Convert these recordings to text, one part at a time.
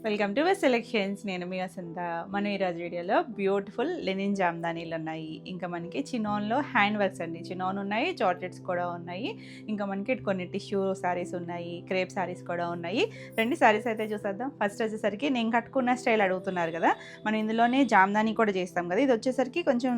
Welcome to selections. నేను మీ వసంత. మనం ఈరోజు వీడియోలో బ్యూటిఫుల్ లెనిన్ జామ్దానీలు ఉన్నాయి. ఇంకా మనకి చినాన్లో హ్యాండ్ వర్క్స్ అండి. చినాన్ ఉన్నాయి, జార్జెట్స్ కూడా ఉన్నాయి. ఇంకా మనకి కొన్ని టిష్యూ శారీస్ ఉన్నాయి, క్రేప్ శారీస్ కూడా ఉన్నాయి. రెండు శారీస్ అయితే చూసేద్దాం. ఫస్ట్ వచ్చేసరికి నేను కట్టుకున్న స్టైల్ అడుగుతున్నారు కదా, మనం ఇందులోనే జామ్దానీ కూడా చేస్తాం కదా. ఇది వచ్చేసరికి కొంచెం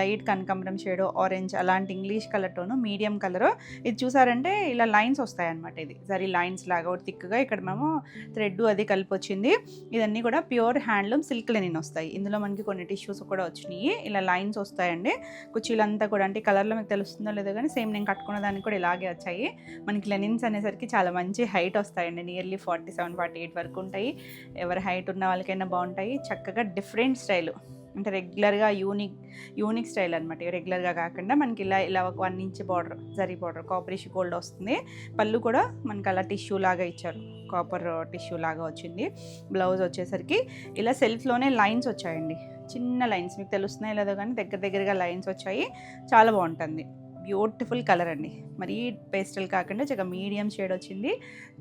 లైట్ కనకాంబరం షేడ్, ఆరెంజ్ అలాంటి English colour tone, medium colour. ఇది చూసారంటే ఇలా లైన్స్ వస్తాయన్నమాట. ఇది సరే లైన్స్ లాగా థిక్గా ఇక్కడ మేము థ్రెడ్ అది కలిపి వచ్చింది. ఇదన్నీ కూడా ప్యూర్ హ్యాండ్లూమ్ సిల్క్ లెనిన్ వస్తాయి. ఇందులో మనకి కొన్ని టిష్యూస్ కూడా వచ్చినాయి. ఇలా లైన్స్ వస్తాయండి. కుర్చీలంతా కూడా అంటే కలర్లో మీకు తెలుస్తుందో లేదో కానీ సేమ్ నేను కట్టుకున్న దానికి కూడా ఇలాగే వచ్చాయి. మనకి లెనిన్స్ అనేసరికి చాలా మంచి హైట్ వస్తాయండి. నియర్లీ 47-48 వరకు ఉంటాయి. ఎవరి హైట్ ఉన్న వాళ్ళకైనా బాగుంటాయి. చక్కగా డిఫరెంట్ స్టైలు, అంటే రెగ్యులర్గా యూనిక్ స్టైల్ అనమాట. రెగ్యులర్గా కాకుండా మనకి ఇలా ఒక 1 inch border, zari border, copperish gold వస్తుంది. పళ్ళు కూడా మనకి అలా టిష్యూ లాగా ఇచ్చారు, కాపర్ టిష్యూ లాగా వచ్చింది. బ్లౌజ్ వచ్చేసరికి ఇలా సెల్ఫ్లోనే లైన్స్ వచ్చాయండి, చిన్న లైన్స్. మీకు తెలుస్తున్నాయి లేదో కానీ దగ్గరగా లైన్స్ వచ్చాయి. చాలా బాగుంటుంది. బ్యూటిఫుల్ కలర్ అండి. మరీ పేస్టల్ కాకుండా చక్కగా మీడియం షేడ్ వచ్చింది.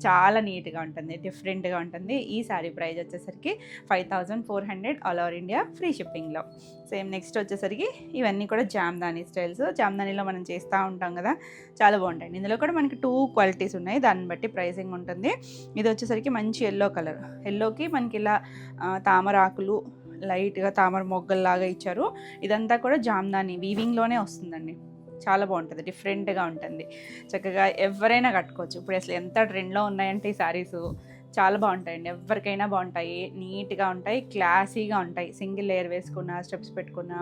చాలా నీట్గా ఉంటుంది, డిఫరెంట్గా ఉంటుంది. ఈ శారీ ప్రైస్ వచ్చేసరికి 5400 ఆల్ ఓవర్ ఇండియా, ఫ్రీ షిప్పింగ్లో. సేమ్ నెక్స్ట్ వచ్చేసరికి ఇవన్నీ కూడా జామ్దానీ స్టైల్స్. జామ్దానీలో మనం చేస్తూ ఉంటాం కదా, చాలా బాగుంటాయి. ఇందులో కూడా మనకి 2 క్వాలిటీస్ ఉన్నాయి, దాన్ని బట్టి ప్రైసింగ్ ఉంటుంది. ఇది వచ్చేసరికి మంచి ఎల్లో కలర్. ఎల్లోకి మనకి ఇలా తామరాకులు, లైట్గా తామర మొగ్గల్లాగా ఇచ్చారు. ఇదంతా కూడా జామ్దానీ వీవింగ్లోనే వస్తుందండి. చాలా బాగుంటుంది, డిఫరెంట్గా ఉంటుంది. చక్కగా ఎవరైనా కట్టుకోవచ్చు. ఇప్పుడు అసలు ఎంత ట్రెండ్లో ఉన్నాయంటే ఈ శారీసు చాలా బాగుంటాయండి. ఎవరికైనా బాగుంటాయి, నీట్గా ఉంటాయి, క్లాసీగా ఉంటాయి. సింగిల్ లేయర్ వేసుకున్న, స్టెప్స్ పెట్టుకున్న.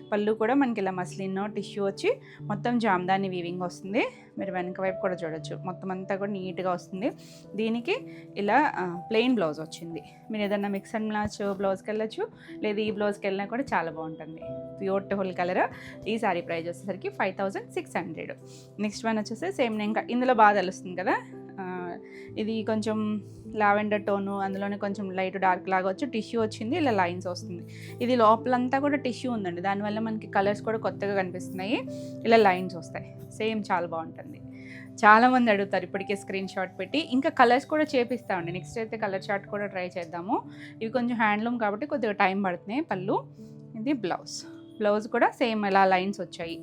పళ్ళు కూడా మనకి ఇలా మస్లిన్ టిష్యూ వచ్చి మొత్తం జామ్దాని వీవింగ్ వస్తుంది. మీరు వెనక వైపు కూడా చూడొచ్చు, మొత్తం అంతా కూడా నీట్గా వస్తుంది. దీనికి ఇలా ప్లెయిన్ బ్లౌజ్ వచ్చింది. మీరు ఏదన్నా మిక్స్ అండ్ మ్యాచ్ బ్లౌజ్కి వెళ్ళచ్చు, లేదా ఈ బ్లౌజ్కి వెళ్ళినా కూడా చాలా బాగుంటుంది. Beautiful colour. ఈ సారీ ప్రైస్ వచ్చేసరికి 5600. నెక్స్ట్ వన్ వచ్చేసి సేమ్ ఇంకా ఇందులో బాగా తెలుస్తుంది కదా, ఇది కొంచెం లావెండర్ టోను, అందులోనే కొంచెం లైట్ డార్క్ లాగా వచ్చి టిష్యూ వచ్చింది. ఇలా లైన్స్ వస్తుంది. ఇది లోపలంతా కూడా టిష్యూ ఉందండి, దానివల్ల మనకి కలర్స్ కూడా కొత్తగా కనిపిస్తున్నాయి. ఇలా లైన్స్ వస్తాయి. సేమ్ చాలా బాగుంటుంది. చాలామంది అడుగుతారు ఇప్పటికే స్క్రీన్ షాట్ పెట్టి. ఇంకా కలర్స్ కూడా చేపిస్తామండి. నెక్స్ట్ అయితే కలర్ షాట్ కూడా ట్రై చేద్దాము. ఇవి కొంచెం హ్యాండ్లూమ్ కాబట్టి కొద్దిగా టైం పడుతున్నాయి. పళ్ళు, ఇది బ్లౌజ్ కూడా సేమ్ ఇలా లైన్స్ వచ్చాయి.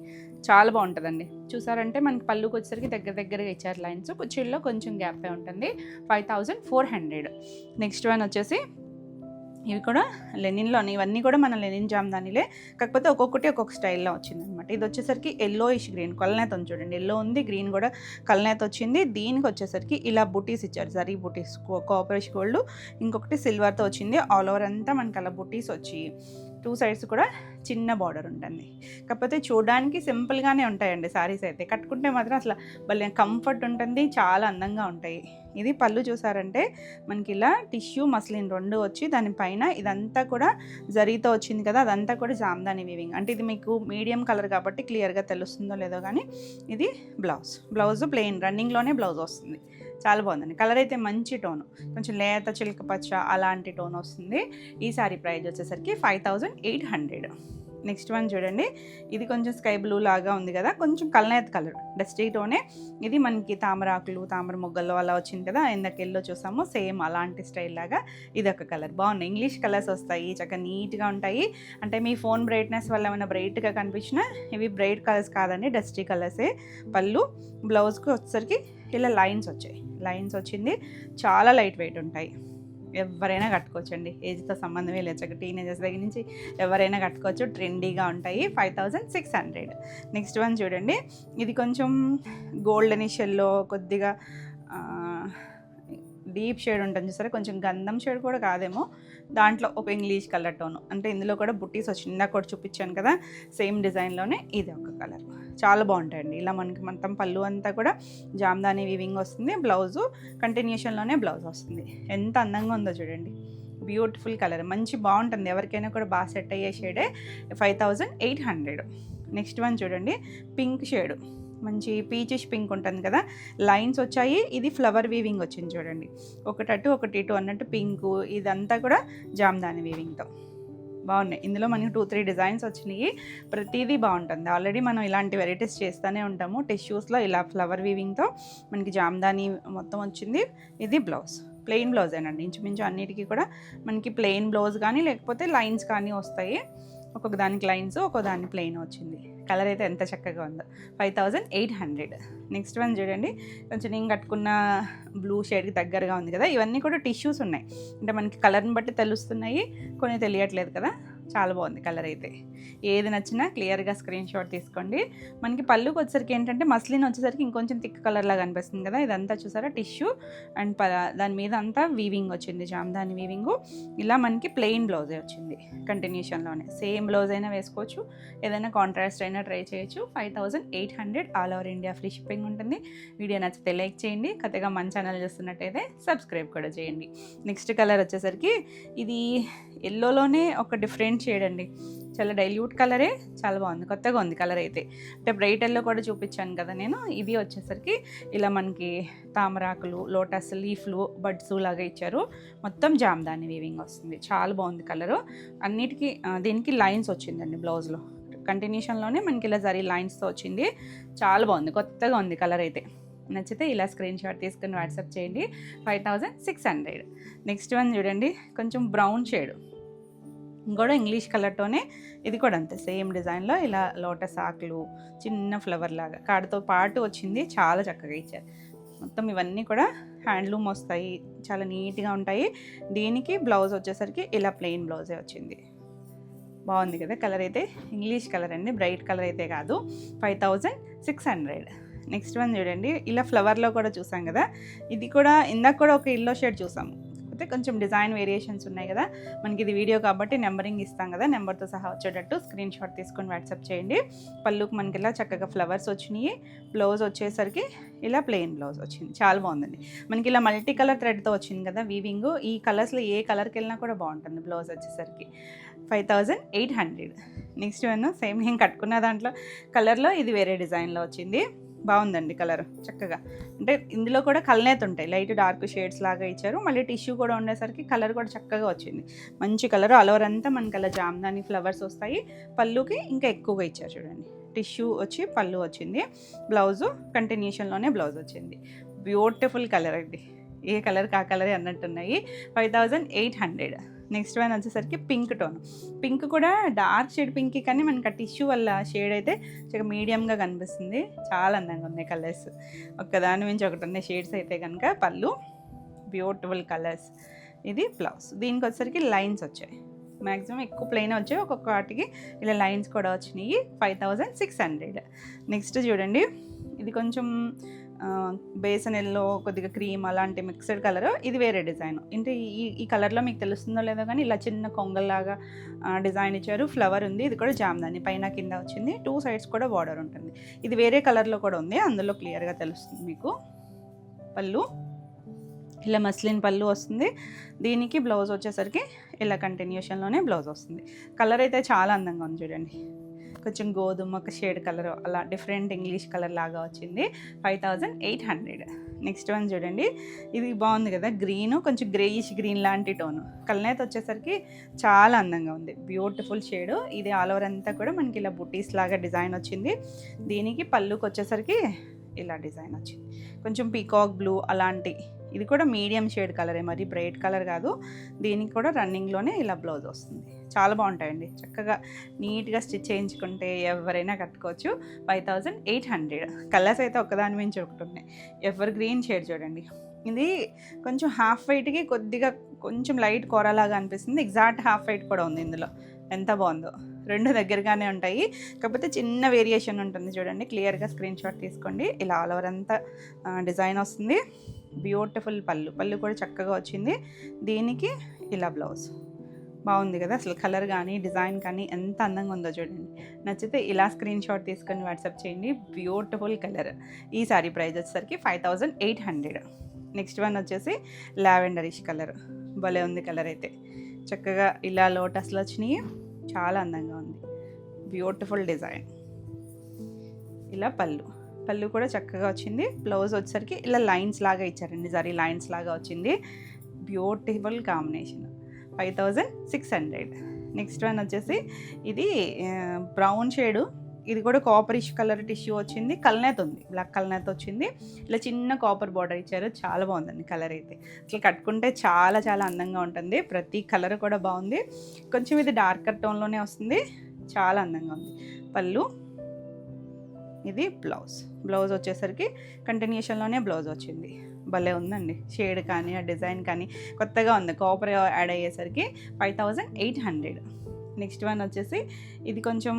చాలా బాగుంటుందండి. చూసారంటే మనకి పళ్ళుకి వచ్చేసరికి దగ్గరగా ఇచ్చారు లైన్స్. కుర్చీల్లో కొంచెం గ్యాప్ ఉంటుంది. 5400. నెక్స్ట్ వన్ వచ్చేసి ఇవి కూడా లెనిన్లోని, ఇవన్నీ కూడా మన లెనిన్ జామ్దానీలే, కాకపోతే ఒక్కొక్కటి ఒక్కొక్క స్టైల్లో వచ్చిందనమాట. ఇది వచ్చేసరికి ఎల్లోయిష్ గ్రీన్, కల్నేత ఉంది చూడండి. ఎల్లో ఉంది, గ్రీన్ కూడా కల్నేత వచ్చింది. దీనికి వచ్చేసరికి ఇలా బుటీస్ ఇచ్చారు, జరీ బుటీస్, కాపరిష్ గోల్డ్, ఇంకొకటి సిల్వర్తో వచ్చింది. ఆల్ ఓవర్ అంతా మనకి అలా బుటీస్ వచ్చి 2 సైడ్స్ కూడా చిన్న బార్డర్ ఉంటుంది. కాకపోతే చూడడానికి సింపుల్గానే ఉంటాయండి శారీస్ అయితే. కట్టుకుంటే మాత్రం అసలు భలే కంఫర్ట్ ఉంటుంది, చాలా అందంగా ఉంటాయి. ఇది పళ్ళు చూసారంటే మనకి ఇలా టిష్యూ మస్లిన్ 2 వచ్చి దానిపైన ఇదంతా కూడా జరీతో వచ్చింది కదా, అదంతా కూడా జామ్దాని వీవింగ్. అంటే ఇది మీకు మీడియం కలర్ కాబట్టి క్లియర్గా తెలుస్తుందో లేదో కానీ ఇది బ్లౌజ్ ప్లెయిన్ రన్నింగ్లోనే బ్లౌజ్ వస్తుంది. చాలా బాగుందండి. కలర్ అయితే మంచి టోను, కొంచెం లేత చిలక పచ్చ అలాంటి టోన్ వస్తుంది. ఈ సారీ ప్రైస్ వచ్చేసరికి 5800. నెక్స్ట్ వన్ చూడండి, ఇది కొంచెం స్కై బ్లూ లాగా ఉంది కదా, కొంచెం కల్నేత కలర్, డస్టీ టోనే. ఇది మనకి తామరాకులు, తామర మొగ్గల్లో అలా వచ్చింది కదా, ఇందాక ఎల్లో చూసాము, సేమ్ అలాంటి స్టైల్ లాగా ఇది ఒక కలర్. బాగున్నాయి, ఇంగ్లీష్ కలర్స్ వస్తాయి, చక్కగా నీట్గా ఉంటాయి. అంటే మీ ఫోన్ బ్రైట్నెస్ వల్ల ఏమైనా బ్రైట్గా కనిపించినా ఇవి బ్రైట్ కలర్స్ కాదండి, డస్టీ కలర్సే. పళ్ళు, బ్లౌజ్కి వచ్చేసరికి ఇలా లైన్స్ వచ్చింది. చాలా లైట్ వెయిట్ ఉంటాయి, ఎవరైనా కట్టుకోవచ్చండి. ఏజ్తో సంబంధమే లేదు, చక్కగా టీనేజర్స్ దగ్గర నుంచి ఎవరైనా కట్టుకోవచ్చు. ట్రెండీగా ఉంటాయి. 5600. నెక్స్ట్ వన్ చూడండి, ఇది కొంచెం గోల్డెనిష్ ఎల్లో, కొద్దిగా డీప్ షేడ్ ఉంటుంది చూసారా, కొంచెం గంధం షేడ్ కూడా కాదేమో, దాంట్లో ఒక ఇంగ్లీష్ కలర్ టోను. అంటే ఇందులో కూడా బుట్టీస్ వచ్చి ఇందాక కూడా చూపించాను కదా, సేమ్ డిజైన్లోనే ఇది ఒక కలర్. చాలా బాగుంటాయండి. ఇలా మనకి మొత్తం పళ్ళు అంతా కూడా జామ్దాని వీవింగ్ వస్తుంది. బ్లౌజు కంటిన్యూషన్లోనే బ్లౌజ్ వస్తుంది. ఎంత అందంగా ఉందో చూడండి, బ్యూటిఫుల్ కలర్, మంచి బాగుంటుంది. ఎవరికైనా కూడా బాగా సెట్ అయ్యే షేడే. 5800. నెక్స్ట్ వన్ చూడండి, పింక్ షేడ్, మంచి పీచిష్ పింక్ ఉంటుంది కదా, లైన్స్ వచ్చాయి. ఇది ఫ్లవర్ వీవింగ్ వచ్చింది చూడండి, ఒకటి అటు ఒకటి ఇటు అన్నట్టు పింకు. ఇదంతా కూడా జామ్దాని వీవింగ్తో బాగున్నాయి. ఇందులో మనకి 2-3 డిజైన్స్ వచ్చినాయి. ప్రతిదీ బాగుంటుంది. ఆల్రెడీ మనం ఇలాంటి వెరైటీస్ చేస్తూనే ఉంటాము. టిష్యూస్లో ఇలా ఫ్లవర్ వీవింగ్తో మనకి జామ్దాని మొత్తం వచ్చింది. ఇది బ్లౌజ్ ప్లెయిన్ బ్లౌజేనండి. ఇంచుమించు అన్నిటికీ కూడా మనకి ప్లెయిన్ బ్లౌజ్ కానీ లేకపోతే లైన్స్ కానీ వస్తాయి. ఒక్కొక్క దానికి లైన్స్, ఒక్కొక్క దానికి ప్లెయిన్ వచ్చింది. కలర్ అయితే ఎంత చక్కగా ఉందో. 5800. నెక్స్ట్ వన్ చూడండి, కొంచెం నేను కట్టుకున్న బ్లూ షేడ్కి దగ్గరగా ఉంది కదా. ఇవన్నీ కూడా టిష్యూస్ ఉన్నాయి, అంటే మనకి కలర్ని బట్టి తెలుస్తున్నాయి, కొన్ని తెలియట్లేదు కదా. చాలా బాగుంది కలర్ అయితే. ఏది నచ్చినా క్లియర్గా స్క్రీన్ షాట్ తీసుకోండి. మనకి పళ్ళుకి వచ్చేసరికి ఏంటంటే మస్లిన్ వచ్చేసరికి ఇంకొంచెం థిక్ కలర్ లాగా అనిపిస్తుంది కదా. ఇదంతా చూసారా టిష్యూ అండ్ దాని మీద అంతా వీవింగ్ వచ్చింది, జామ్దాని వీవింగ్. ఇలా మనకి ప్లెయిన్ బ్లౌజే వచ్చింది కంటిన్యూషన్లోనే. సేమ్ బ్లౌజ్ అయినా వేసుకోవచ్చు, ఏదైనా కాంట్రాస్ట్ అయినా ట్రై చేయొచ్చు. 5800 all over India free shipping ఉంటుంది. వీడియో నచ్చితే లైక్ చేయండి, కొత్తగా మన ఛానల్ చూస్తున్నట్టయితే సబ్స్క్రైబ్ కూడా చేయండి. నెక్స్ట్ కలర్ వచ్చేసరికి ఇది ఎల్లోలోనే ఒక డిఫరెంట్ షేడ్ అండి. చాలా డైల్యూట్ కలరే, చాలా బాగుంది, కొత్తగా ఉంది కలర్ అయితే. అంటే బ్రైట్ ఎల్లో కూడా చూపించాను కదా నేను. ఇది వచ్చేసరికి ఇలా మనకి తామరాకులు, లోటస్ లీఫ్లు, బడ్స్ లాగా ఇచ్చారు. మొత్తం జామ్దాని వీవింగ్ వస్తుంది, చాలా బాగుంది కలరు. అన్నిటికీ దీనికి లైన్స్ వచ్చిందండి బ్లౌజ్లో. కంటిన్యూషన్లోనే మనకి ఇలా జరీ లైన్స్తో వచ్చింది. చాలా బాగుంది, కొత్తగా ఉంది కలర్ అయితే. నచ్చితే ఇలా స్క్రీన్ షాట్ తీసుకుని వాట్సాప్ చేయండి. 5600. నెక్స్ట్ వన్ చూడండి, కొంచెం బ్రౌన్ షేడ్, ఇంకోటి ఇంగ్లీష్ కలర్తోనే. ఇది కూడా అంతే, సేమ్ డిజైన్లో ఇలా లోటస్ ఆకులు, చిన్న ఫ్లవర్ లాగా కాడతో పాటు వచ్చింది. చాలా చక్కగా ఇచ్చారు. మొత్తం ఇవన్నీ కూడా హ్యాండ్లూమ్ వస్తాయి, చాలా నీట్గా ఉంటాయి. దీనికి బ్లౌజ్ వచ్చేసరికి ఇలా ప్లెయిన్ బ్లౌజే వచ్చింది. బాగుంది కదా కలర్ అయితే. ఇంగ్లీష్ కలర్ అండి, బ్రైట్ కలర్ అయితే కాదు. 5600. నెక్స్ట్ వన్ చూడండి, ఇలా ఫ్లవర్లో కూడా చూసాం కదా. ఇది కూడా ఇందాక కూడా ఒక ఎల్లో షేడ్ చూసాము, అయితే కొంచెం డిజైన్ వేరియేషన్స్ ఉన్నాయి కదా. మనకి ఇది వీడియో కాబట్టి నెంబరింగ్ ఇస్తాం కదా, నెంబర్తో సహా వచ్చేటట్టు స్క్రీన్ షాట్ తీసుకొని వాట్సాప్ చేయండి. పళ్ళుకి మనకి ఇలా చక్కగా ఫ్లవర్స్ వచ్చినాయి. బ్లౌజ్ వచ్చేసరికి ఇలా ప్లెయిన్ బ్లౌజ్ వచ్చింది, చాలా బాగుందండి. మనకి ఇలా మల్టీ కలర్ థ్రెడ్తో వచ్చింది కదా వీవింగ్. ఈ కలర్స్లో ఏ కలర్కి వెళ్ళినా కూడా బాగుంటుంది బ్లౌజ్ వచ్చేసరికి. 5800. నెక్స్ట్ వన్ సేమ్ నేను కట్టుకున్న దాంట్లో కలర్లో ఇది వేరే డిజైన్లో వచ్చింది. బాగుందండి కలర్ చక్కగా. అంటే ఇందులో కూడా కలనేత ఉంటాయి, లైట్ డార్క్ షేడ్స్ లాగా ఇచ్చారు. మళ్ళీ టిష్యూ కూడా ఉండేసరికి కలర్ కూడా చక్కగా వచ్చింది, మంచి కలర్. ఆల్ ఓవర్ అంతా మనకి అలా జామ్దాని ఫ్లవర్స్ వస్తాయి. పళ్ళుకి ఇంకా ఎక్కువగా ఇచ్చారు చూడండి. టిష్యూ వచ్చి పళ్ళు వచ్చింది, బ్లౌజు కంటిన్యూషన్లోనే బ్లౌజ్ వచ్చింది. బ్యూటిఫుల్ కలర్ అండి, ఏ కలర్ కా కలరే అన్నట్టున్నాయి. 5800. నెక్స్ట్ వన్ వచ్చేసరికి పింక్ టోన్. పింక్ కూడా డార్క్ షేడ్ పింక్, కానీ మనకి ఆ టిష్యూ వల్ల షేడ్ అయితే చాలా మీడియంగా కనిపిస్తుంది. చాలా అందంగా ఉన్నాయి కలర్స్, ఒక్కదాని నుంచి ఒకటి ఉన్నాయి షేడ్స్ అయితే కనుక. పళ్ళు బ్యూటిఫుల్ కలర్స్. ఇది బ్లౌజ్. దీనికి వచ్చేసరికి లైన్స్ వచ్చాయి, మ్యాక్సిమం ఎక్కువ ప్లెయిన్ వచ్చాయి, ఒక్కొక్క వాటికి ఇలా లైన్స్ కూడా వచ్చినాయి. 5600. నెక్స్ట్ చూడండి, ఇది కొంచెం బేసన్ ఎల్లో, కొద్దిగా క్రీమ్ అలాంటి మిక్స్డ్ కలర్. ఇది వేరే డిజైన్. అంటే ఈ కలర్లో మీకు తెలుస్తుందో లేదో కానీ ఇలా చిన్న కొంగల్లాగా డిజైన్ ఇచ్చారు. ఫ్లవర్ ఉంది, ఇది కూడా జామ్దాని పైన కింద వచ్చింది. 2 సైడ్స్ కూడా బార్డర్ ఉంటుంది. ఇది వేరే కలర్లో కూడా ఉంది, అందులో క్లియర్గా తెలుస్తుంది మీకు. పళ్ళు ఇలా మస్లిన్ పళ్ళు వస్తుంది. దీనికి బ్లౌజ్ వచ్చేసరికి ఇలా కంటిన్యూషన్లోనే బ్లౌజ్ వస్తుంది. కలర్ అయితే చాలా అందంగా ఉంది చూడండి, కొంచెం గోధుమ షేడ్ కలర్, అలా డిఫరెంట్ ఇంగ్లీష్ కలర్ లాగా వచ్చింది. 5800. నెక్స్ట్ వన్ చూడండి, ఇది బాగుంది కదా, గ్రీన్, కొంచెం గ్రేయిష్ గ్రీన్ లాంటి టోను. కలనేత వచ్చేసరికి చాలా అందంగా ఉంది, బ్యూటిఫుల్ షేడ్. ఇది ఆల్ ఓవర్ అంతా కూడా మనకి ఇలా బుటీస్ లాగా డిజైన్ వచ్చింది. దీనికి పళ్ళుకి వచ్చేసరికి ఇలా డిజైన్ వచ్చింది, కొంచెం పీకాక్ బ్లూ అలాంటి. ఇది కూడా మీడియం షేడ్ కలరే, మరి బ్రైట్ కలర్ కాదు. దీనికి కూడా రన్నింగ్లోనే ఇలా బ్లౌజ్ వస్తుంది. చాలా బాగుంటాయండి, చక్కగా నీట్గా స్టిచ్ చేయించుకుంటే ఎవరైనా కట్టుకోవచ్చు. 5800. కలర్స్ అయితే ఒకదాని మించి ఒకటి ఉన్నాయి. ఎవర్ గ్రీన్ షేడ్ చూడండి, ఇది కొంచెం హాఫ్ వైట్కి కొద్దిగా కొంచెం లైట్ కూరలాగా అనిపిస్తుంది. ఎగ్జాక్ట్ హాఫ్ వైట్ కూడా ఉంది ఇందులో, ఎంత బాగుందో. రెండు దగ్గరగానే ఉంటాయి, కాకపోతే చిన్న వేరియేషన్ ఉంటుంది చూడండి. క్లియర్గా స్క్రీన్ షాట్ తీసుకోండి. ఇలా ఆల్ ఓవర్ అంతా డిజైన్ వస్తుంది. బ్యూటిఫుల్ పళ్ళు కూడా చక్కగా వచ్చింది. దీనికి ఇలా బ్లౌజ్ బాగుంది కదా. అసలు కలర్ కానీ డిజైన్ కానీ ఎంత అందంగా ఉందో చూడండి. నచ్చితే ఇలా స్క్రీన్ షాట్ తీసుకొని వాట్సాప్ చేయండి. Beautiful colour. ఈ సారీ ప్రైస్ వచ్చేసరికి 5800. నెక్స్ట్ వన్ వచ్చేసి లావెండరిష్ కలర్, భలే ఉంది కలర్ అయితే. చక్కగా ఇలా లోటస్లో వచ్చినాయి, చాలా అందంగా ఉంది. Beautiful design. ఇలా పళ్ళు కూడా చక్కగా వచ్చింది. బ్లౌజ్ వచ్చేసరికి ఇలా లైన్స్ లాగా ఇచ్చారండి, జరీ లైన్స్ లాగా వచ్చింది. Beautiful combination. 5600. నెక్స్ట్ వన్ వచ్చేసి ఇది బ్రౌన్ షేడు. ఇది కూడా కాపరిష్ కలర్ టిష్యూ వచ్చింది, కల్నేత్ ఉంది, బ్లాక్ కల్నేత్ వచ్చింది. ఇలా చిన్న కాపర్ బార్డర్ ఇచ్చారు, చాలా బాగుందండి కలర్ అయితే. అసలు కట్టుకుంటే చాలా చాలా అందంగా ఉంటుంది. ప్రతి కలర్ కూడా బాగుంది. కొంచెం ఇది డార్కర్ టోన్లోనే వస్తుంది, చాలా అందంగా ఉంది. పళ్ళు, ఇది బ్లౌజ్ వచ్చేసరికి కంటిన్యూషన్లోనే బ్లౌజ్ వచ్చింది. భలే ఉందండి షేడ్ కానీ ఆ డిజైన్ కానీ కొత్తగా ఉంది. కాపర్ యాడ్ అయ్యేసరికి 5800. నెక్స్ట్ వన్ వచ్చేసి ఇది కొంచెం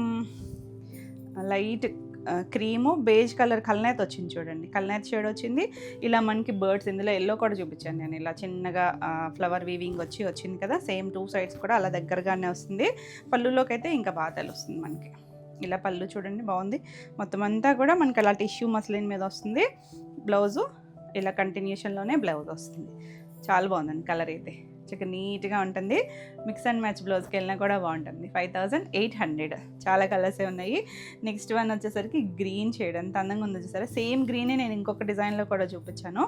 లైట్ క్రీము బేజ్ కలర్ కల్నేత్ వచ్చింది చూడండి, కల్నేత్ షేడ్ వచ్చింది. ఇలా మనకి బర్డ్స్, ఇందులో ఎల్లో కూడా చూపించాను నేను, ఇలా చిన్నగా ఫ్లవర్ వీవింగ్ వచ్చింది కదా, సేమ్ 2 సైడ్స్ కూడా అలా దగ్గరగానే వస్తుంది. పళ్ళులోకి అయితే ఇంకా బాగా తెలుస్తుంది మనకి. ఇలా పళ్ళు చూడండి బాగుంది. మొత్తం అంతా కూడా మనకి అలా టిష్యూ మస్లిన్ మీద వస్తుంది. బ్లౌజు ఇలా కంటిన్యూషన్లోనే బ్లౌజ్ వస్తుంది. చాలా బాగుందండి కలర్ అయితే, చక్కగా నీట్గా ఉంటుంది. మిక్స్ అండ్ మ్యాచ్ బ్లౌజ్కి వెళ్ళినా కూడా బాగుంటుంది. 5800. చాలా కలర్సే ఉన్నాయి. నెక్స్ట్ వన్ వచ్చేసరికి గ్రీన్ షేడ్, ఎంత అందంగా ఉందో చూసారా. సేమ్ గ్రీనే నేను ఇంకొక డిజైన్లో కూడా చూపించాను.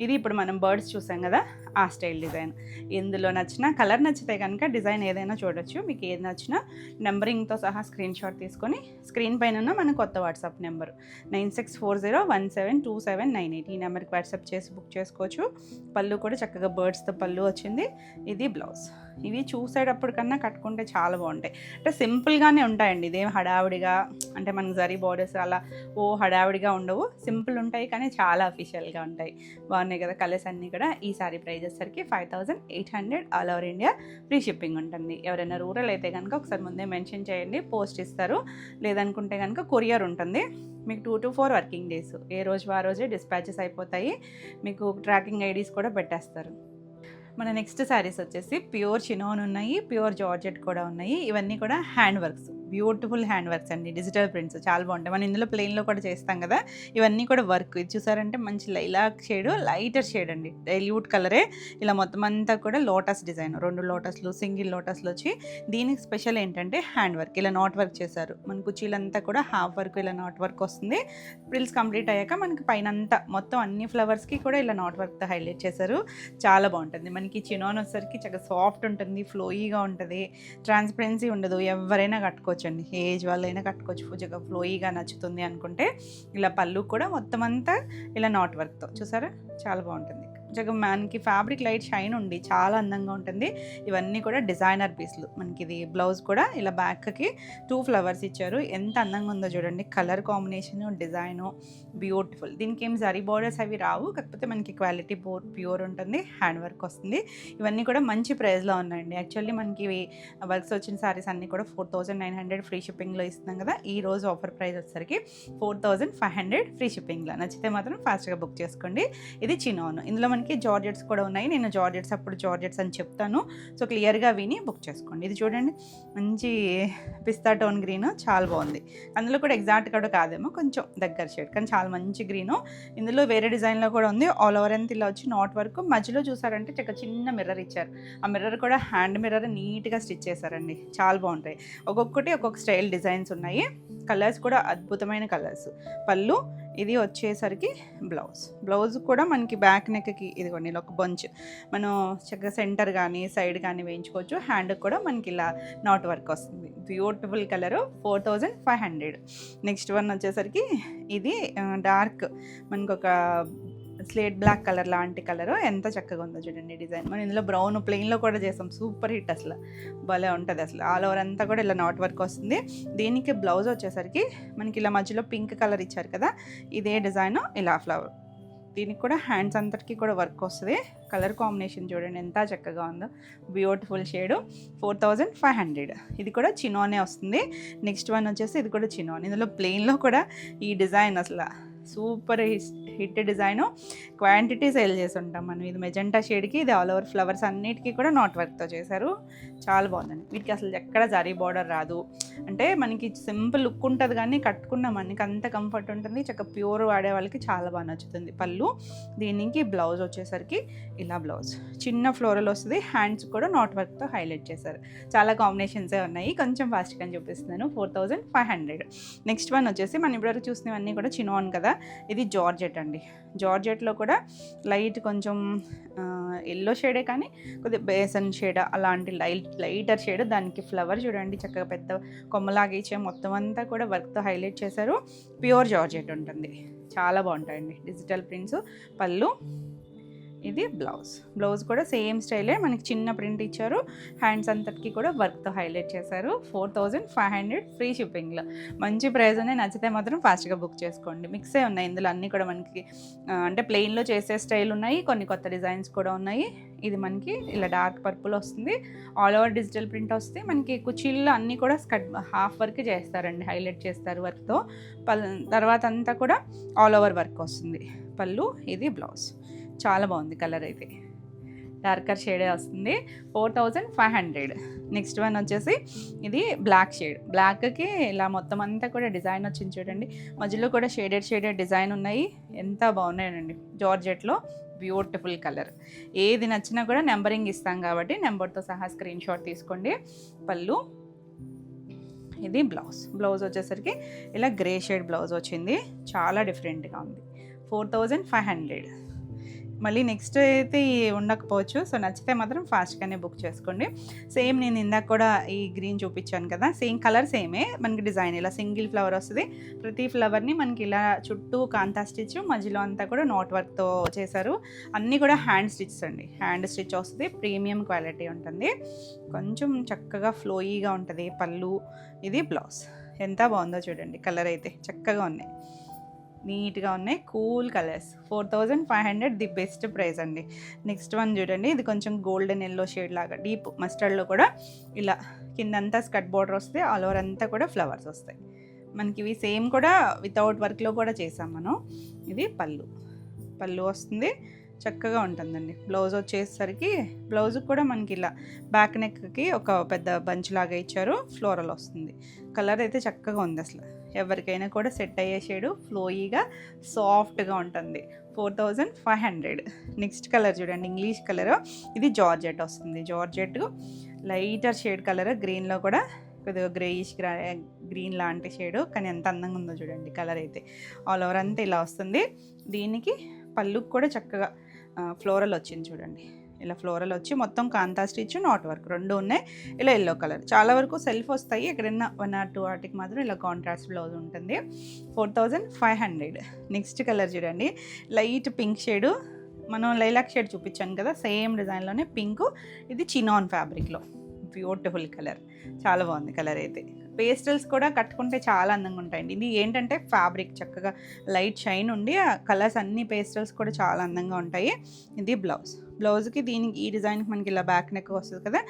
ఇది ఇప్పుడు మనం బర్డ్స్ చూసాం కదా, ఆ స్టైల్ డిజైన్. ఎందులో నచ్చినా కలర్ నచ్చితే కనుక డిజైన్ ఏదైనా చూడొచ్చు. మీకు ఏది నచ్చినా నెంబరింగ్తో సహా స్క్రీన్ షాట్ తీసుకొని స్క్రీన్ పైన ఉన్న మన కొత్త వాట్సాప్ నెంబర్ 9640172798 ఈ నెంబర్కి వాట్సాప్ చేసి బుక్ చేసుకోవచ్చు. పళ్ళు కూడా చక్కగా బర్డ్స్తో పళ్ళు వచ్చింది. ఇది బ్లౌజ్. ఇవి చూసేటప్పటికన్నా కట్టుకుంటే చాలా బాగుంటాయి. అంటే సింపుల్గానే ఉంటాయండి, ఇదేం హడావిడిగా అంటే మనకు జరీ బోర్డర్స్ అలా హడావిడిగా ఉండవు, సింపుల్ ఉంటాయి కానీ చాలా అఫీషియల్గా ఉంటాయి. బాగున్నాయి కదా కలర్స్ అన్నీ కూడా. ఈ సారీ ప్రైస్ వచ్చేసరికి 5800 all over India free shipping ఉంటుంది. ఎవరైనా రూరల్ అయితే కనుక ఒకసారి ముందే మెన్షన్ చేయండి, పోస్ట్ ఇస్తారు. లేదనుకుంటే కనుక కొరియర్ ఉంటుంది. మీకు 2 to 4 వర్కింగ్ డేస్, ఏ రోజు ఆ రోజే డిస్పాచెస్ అయిపోతాయి. మీకు ట్రాకింగ్ ఐడీస్ కూడా పెట్టేస్తారు. మన నెక్స్ట్ శారీస్ వచ్చేసి ప్యూర్ చినాన్ ఉన్నాయి, ప్యూర్ జార్జెట్ కూడా ఉన్నాయి. ఇవన్నీ కూడా hand works, beautiful hand works అండి, డిజిటల్ ప్రింట్స్ చాలా బాగుంటాయి. మనం ఇందులో ప్లెయిన్లో కూడా చేస్తాం కదా, ఇవన్నీ కూడా వర్క్. ఇది చూసారంటే మంచి లైలాక్ షేడ్, లైటర్ షేడ్ అండి, డైల్యూట్ కలరే. ఇలా మొత్తం అంతా కూడా లోటస్ డిజైన్, 2 లోటస్లు, సింగిల్ లోటస్లు వచ్చి, దీనికి స్పెషల్ ఏంటంటే హ్యాండ్ వర్క్, ఇలా నాట్ వర్క్ చేశారు. మన కుచీలంతా కూడా హాఫ్ వర్క్, ఇలా నాట్ వర్క్ వస్తుంది. ప్రిల్స్ కంప్లీట్ అయ్యాక మనకి పైన అంతా మొత్తం అన్ని ఫ్లవర్స్కి కూడా ఇలా నాట్ వర్క్తో హైలైట్ చేశారు. చాలా బాగుంటుంది. మనకి చినాన్ వచ్చేసరికి చక్కగా సాఫ్ట్ ఉంటుంది, ఫ్లోయీగా ఉంటుంది, ట్రాన్స్పరెన్సీ ఉండదు. ఎవరైనా కట్టుకోవచ్చు అండి, ఏజ్ వాళ్ళైనా కట్టుకోవచ్చు. పూజగా ఫ్లోయీగా నచ్చుతుంది అనుకుంటే. ఇలా పళ్ళు కూడా మొత్తం అంతా ఇలా నాట్ వర్క్తో చూసారా, చాలా బాగుంటుంది. చక్కగా మనకి ఫ్యాబ్రిక్ లైట్ షైన్ ఉండి చాలా అందంగా ఉంటుంది. ఇవన్నీ కూడా డిజైనర్ పీస్లు. మనకి ఇది బ్లౌజ్ కూడా ఇలా బ్యాక్కి 2 ఫ్లవర్స్ ఇచ్చారు. ఎంత అందంగా ఉందో చూడండి, కలర్ కాంబినేషన్, డిజైను బ్యూటిఫుల్. దీనికి ఏం జరీ బోర్డర్స్ అవి రావు, కాకపోతే మనకి క్వాలిటీ ప్యూర్ ఉంటుంది, హ్యాండ్ వర్క్ వస్తుంది. ఇవన్నీ కూడా మంచి ప్రైస్లో ఉన్నాయండి. యాక్చువల్లీ మనకి వర్క్స్ వచ్చిన సారీస్ అన్నీ కూడా 4900 ఫ్రీ షిప్పింగ్లో ఇస్తున్నాం కదా. ఈ రోజు ఆఫర్ ప్రైస్ వచ్చేసరికి 4500 ఫ్రీ షిప్పింగ్లో. నచ్చితే మాత్రం ఫాస్ట్గా బుక్ చేసుకోండి. ఇది చినాన్. ఇందులో మనకి జార్జెట్స్ కూడా ఉన్నాయి. నేను జార్జెట్స్ అప్పుడు జార్జెట్స్ అని చెప్తాను, సో క్లియర్గా విని బుక్ చేసుకోండి. ఇది చూడండి, మంచి పిస్తా టోన్ గ్రీన్, చాలా బాగుంది. అందులో కూడా ఎగ్జాక్ట్ కూడా కాదేమో, కొంచెం దగ్గర షేడ్, కానీ చాలా మంచి గ్రీను. ఇందులో వేరే డిజైన్లో కూడా ఉంది. ఆల్ ఓవర్ అంతా ఇలా వచ్చి నాట్ వర్క్, మధ్యలో చూసారంటే చిన్న మిర్రర్ ఇచ్చారు. ఆ మిర్రర్ కూడా హ్యాండ్ మిర్రర్ నీట్గా స్టిచ్ చేశారండి, చాలా బాగుంటాయి. ఒక్కొక్కటి ఒక్కొక్క స్టైల్ డిజైన్స్ ఉన్నాయి. కలర్స్ కూడా అద్భుతమైన కలర్స్. పళ్ళు, ఇది వచ్చేసరికి బ్లౌజ్ కూడా మనకి బ్యాక్ నెక్కి ఇదిగోండి ఇలా ఒక బంచ్, మనం చక్కగా సెంటర్ కానీ సైడ్ కానీ వేయించుకోవచ్చు. హ్యాండ్ కూడా మనకి ఇలా నాట్ వర్క్ వస్తుంది. Beautiful colour, 4500. నెక్స్ట్ వన్ వచ్చేసరికి ఇది డార్క్, మనకు ఒక స్లేట్ బ్లాక్ కలర్ లాంటి కలరు, ఎంత చక్కగా ఉందో చూడండి డిజైన్. మనం ఇందులో బ్రౌన్ ప్లెయిన్లో కూడా చేసాం, సూపర్ హిట్, అసలు భలే ఉంటుంది. అసలు ఆల్ ఓవర్ అంతా కూడా ఇలా నాట్ వర్క్ వస్తుంది. దీనికి బ్లౌజ్ వచ్చేసరికి మనకి ఇలా మధ్యలో పింక్ కలర్ ఇచ్చారు కదా, ఇదే డిజైన్ ఇలా ఫ్లవర్. దీనికి కూడా హ్యాండ్స్ అంతటికి కూడా వర్క్ వస్తుంది. కలర్ కాంబినేషన్ చూడండి ఎంత చక్కగా ఉందో, బ్యూటిఫుల్ షేడు. 4500. ఇది కూడా చినానే వస్తుంది. నెక్స్ట్ వన్ వచ్చేసి ఇది కూడా చినాన్. ఇందులో ప్లెయిన్లో కూడా ఈ డిజైన్ అసలు super hit design. Quantity sale చేసి ఉంటాం మనం. ఇది మెజెంటా షేడ్కి, ఇది ఆల్ ఓవర్ ఫ్లవర్స్ అన్నిటికీ కూడా నాట్ వర్క్తో చేశారు. చాలా బాగుందండి. వీటికి అసలు ఎక్కడ జరీ బార్డర్ రాదు, అంటే మనకి సింపుల్ లుక్ ఉంటుంది కానీ కట్టుకున్న మనకి అంత కంఫర్ట్ ఉంటుంది. చక్కగా ప్యూర్ వాడే వాళ్ళకి చాలా బాగా నచ్చుతుంది. పళ్ళు, దీనికి బ్లౌజ్ వచ్చేసరికి ఇలా బ్లౌజ్ చిన్న ఫ్లోరల్ వస్తుంది. హ్యాండ్స్ కూడా నాట్ వర్క్తో హైలైట్ చేశారు. చాలా కాంబినేషన్సే ఉన్నాయి. కొంచెం ఫాస్ట్గా చూపిస్తున్నాను. 4500. నెక్స్ట్ వన్ వచ్చేసి మనం ఇప్పటివరకు చూసినవన్నీ కూడా చినాన్ కదా, ఇది జార్జెట్ అండి. జార్జెట్లో కూడా లైట్ కొంచెం ఎల్లో షేడే కానీ కొద్దిగా బేసన్ షేడ్ అలాంటి లైటర్ షేడ్. దానికి ఫ్లవర్ చూడండి చక్కగా పెద్ద కొమ్మలాగా ఇచ్చే మొత్తం అంతా కూడా వర్క్తో హైలైట్ చేశారు. ప్యూర్ జార్జెట్ ఉంటుంది, చాలా బాగుంటాయండి. Digital prints. పళ్ళు, ఇది బ్లౌజ్ కూడా సేమ్ స్టైలే, మనకి చిన్న ప్రింట్ ఇచ్చారు. హ్యాండ్స్ అంతటికి కూడా వర్క్తో హైలైట్ చేశారు. 4500 ఫ్రీ షిప్పింగ్లో. మంచి ప్రైస్ ఉన్నాయి. నచ్చితే మాత్రం ఫాస్ట్గా బుక్ చేసుకోండి. మిక్సే ఉన్నాయి ఇందులో అన్నీ కూడా. మనకి అంటే ప్లెయిన్లో చేసే స్టైల్ ఉన్నాయి, కొన్ని కొత్త డిజైన్స్ కూడా ఉన్నాయి. ఇది మనకి ఇలా డార్క్ పర్పుల్ వస్తుంది, ఆల్ ఓవర్ డిజిటల్ ప్రింట్ వస్తుంది. మనకి కుచీల్లో అన్నీ కూడా హాఫ్ వర్క్ చేస్తారండి, హైలైట్ చేస్తారు వర్క్తో. తర్వాత అంతా కూడా ఆల్ ఓవర్ వర్క్ వస్తుంది. పళ్ళు, ఇది బ్లౌజ్. చాలా బాగుంది కలర్ అయితే, డార్కర్ షేడే వస్తుంది. 4500. నెక్స్ట్ వన్ వచ్చేసి ఇది బ్లాక్ షేడ్. బ్లాక్కి ఇలా మొత్తం అంతా కూడా డిజైన్ వచ్చింది చూడండి, మధ్యలో కూడా షేడెడ్ డిజైన్ ఉన్నాయి. ఎంత బాగున్నాయండి. జార్జెట్లో బ్యూటిఫుల్ కలర్. ఏది నచ్చినా కూడా నెంబరింగ్ ఇస్తాం కాబట్టి నెంబర్తో సహా స్క్రీన్ షాట్ తీసుకోండి. పళ్ళు, ఇది బ్లౌజ్ వచ్చేసరికి ఇలా గ్రే షేడ్ బ్లౌజ్ వచ్చింది, చాలా డిఫరెంట్గా ఉంది. 4500. మళ్ళీ నెక్స్ట్ అయితే ఉండకపోవచ్చు. సో నచ్చితే మాత్రం ఫాస్ట్గానే బుక్ చేసుకోండి. సేమ్ నేను ఇందాక కూడా ఈ గ్రీన్ చూపించాను కదా, సేమ్ కలర్ సేమే. మనకి డిజైన్ ఇలా సింగిల్ ఫ్లవర్ వస్తుంది. ప్రతి ఫ్లవర్ని మనకి ఇలా చుట్టూ కాంతా స్టిచ్, మధ్యలో అంతా కూడా నాట్ వర్క్తో చేశారు. అన్నీ కూడా హ్యాండ్ స్టిచ్ అండి, హ్యాండ్ స్టిచ్ వస్తుంది. ప్రీమియం క్వాలిటీ ఉంటుంది, కొంచెం చక్కగా ఫ్లోయీగా ఉంటుంది. పళ్ళు, ఇది బ్లౌజ్. ఎంత బాగుందో చూడండి. కలర్ అయితే చక్కగా ఉన్నాయి, నీట్గా ఉన్నాయి, cool colours. 4500 the best price అండి. నెక్స్ట్ వన్ చూడండి, ఇది కొంచెం గోల్డెన్ ఎల్లో షేడ్ లాగా, డీప్ మస్టర్డ్లో కూడా ఇలా కిందంతా స్కర్ట్ బార్డర్ వస్తే, ఆల్ ఓవర్ అంతా కూడా ఫ్లవర్స్ వస్తాయి. మనకి ఇవి సేమ్ కూడా వితౌట్ వర్క్లో కూడా చేసాం మనం. ఇది పళ్ళు వస్తుంది, చక్కగా ఉంటుందండి. బ్లౌజ్ వచ్చేసరికి బ్లౌజ్కి కూడా మనకి ఇలా బ్యాక్ నెక్కి ఒక పెద్ద బంచ్ లాగా ఇచ్చారు, ఫ్లోరల్ వస్తుంది. కలర్ అయితే చక్కగా ఉంది, అసలు ఎవరికైనా కూడా సెట్ అయ్యే షేడు, ఫ్లోయీగా సాఫ్ట్గా ఉంటుంది. 4500. నెక్స్ట్ కలర్ చూడండి, ఇంగ్లీష్ కలర్. ఇది జార్జెట్ వస్తుంది. జార్జెట్ లైటర్ షేడ్ కలర్, గ్రీన్లో కూడా కొద్దిగా గ్రేయిష్ గ్రీన్ లాంటి షేడు, కానీ ఎంత అందంగా ఉందో చూడండి. కలర్ అయితే ఆల్ ఓవర్ అంతా ఇలా వస్తుంది. దీనికి పళ్ళుకి కూడా చక్కగా ఫ్లోరల్ వచ్చింది చూడండి. ఇలా ఫ్లోరల్ వచ్చి మొత్తం కాంతా స్టిచ్, నాట్ వర్క్ రెండు ఉన్నాయి. ఇలా ఎల్లో కలర్. చాలా వరకు సెల్ఫ్ వస్తాయి, ఎక్కడైనా 1 or 2 వాటికి మాత్రం ఇలా కాంట్రాస్ట్ బ్లౌజ్ ఉంటుంది. 4500. నెక్స్ట్ కలర్ చూడండి, లైట్ పింక్ షేడు. మనం లైలాక్ షేడ్ చూపించాను కదా, సేమ్ డిజైన్లోనే పింక్. ఇది చినాన్ ఫ్యాబ్రిక్లో బ్యూటిఫుల్ కలర్, చాలా బాగుంది కలర్ అయితే. పేస్టల్స్ కూడా కట్టుకుంటే చాలా అందంగా ఉంటాయండి. ఇది ఏంటంటే ఫ్యాబ్రిక్ చక్కగా లైట్ షైన్ ఉండి, ఆ కలర్స్ అన్ని పేస్టల్స్ కూడా చాలా అందంగా ఉంటాయి. ఇది బ్లౌజ్కి దీనికి ఈ డిజైన్కి మనకి ఇలా బ్యాక్ నెక్ వస్తుంది కదా,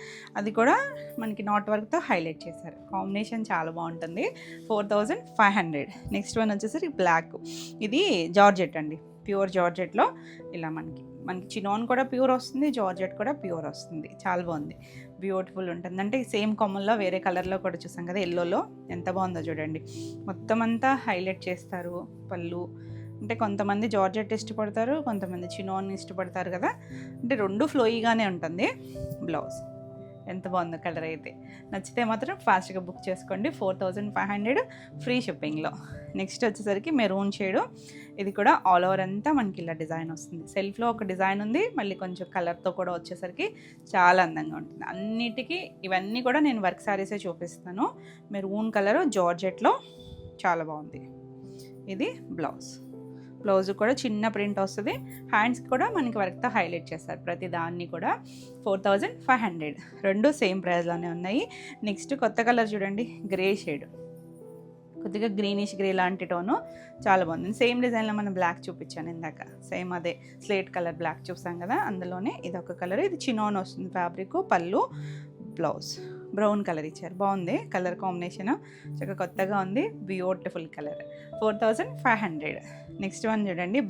అది కూడా మనకి నాట్ వర్క్తో హైలైట్ చేశారు. కాంబినేషన్ చాలా బాగుంటుంది. 4500. నెక్స్ట్ వన్ వచ్చేసరికి బ్లాక్. ఇది జార్జెట్ అండి, ప్యూర్ జార్జెట్లో ఇలా మనకి చినాన్ కూడా ప్యూర్ వస్తుంది, జార్జెట్ కూడా ప్యూర్ వస్తుంది. చాలా బాగుంది, బ్యూటిఫుల్ ఉంటుంది. అంటే సేమ్ కొమ్మల్లో వేరే కలర్లో కూడా చూసాం కదా, ఎల్లోలో. ఎంత బాగుందో చూడండి. మొత్తం అంతా హైలైట్ చేస్తారు. పళ్ళు అంటే కొంతమంది జార్జెట్ ఇష్టపడతారు, కొంతమంది చినాన్ ఇష్టపడతారు కదా, అంటే రెండు ఫ్లోయీగానే ఉంటుంది. బ్లౌజ్ ఎంత బాగుందో కలర్ అయితే. నచ్చితే మాత్రం ఫాస్ట్గా బుక్ చేసుకోండి. 4500 ఫ్రీ షిప్పింగ్లో. నెక్స్ట్ వచ్చేసరికి మెరూన్ షేడు. ఇది కూడా ఆల్ ఓవర్ అంతా మనకి ఇలా డిజైన్ వస్తుంది. సెల్ఫ్లో ఒక డిజైన్ ఉంది, మళ్ళీ కొంచెం కలర్తో కూడా వచ్చేసరికి చాలా అందంగా ఉంటుంది. అన్నిటికీ ఇవన్నీ కూడా నేను వర్క్ శారీసే చూపిస్తాను. మెరూన్ కలర్ జార్జెట్లో చాలా బాగుంది. ఇది బ్లౌజ్ కూడా చిన్న ప్రింట్ వస్తుంది. హ్యాండ్స్కి కూడా మనకి వర్క్తో హైలైట్ చేస్తారు ప్రతి దాన్ని కూడా. 4500. రెండు సేమ్ ప్రైస్లోనే ఉన్నాయి. నెక్స్ట్ కొత్త కలర్ చూడండి, గ్రే షేడ్, కొద్దిగా గ్రీనిష్ గ్రే లాంటి టోను, చాలా బాగుంది. సేమ్ డిజైన్లో మనం బ్లాక్ చూపించాను ఇందాక, సేమ్ అదే స్లేట్ కలర్ బ్లాక్ చూసాం కదా, అందులోనే ఇదొక కలర్. ఇది చినాన్ వస్తుంది ఫ్యాబ్రిక్. పళ్ళు, బ్లౌజ్ బ్రౌన్ కలర్ ఇచ్చారు, బాగుంది కలర్ కాంబినేషన్, చక్కగా కొత్తగా ఉంది, బ్యూటిఫుల్ కలర్. 4500. నెక్స్ట్ వన్ చూడండి,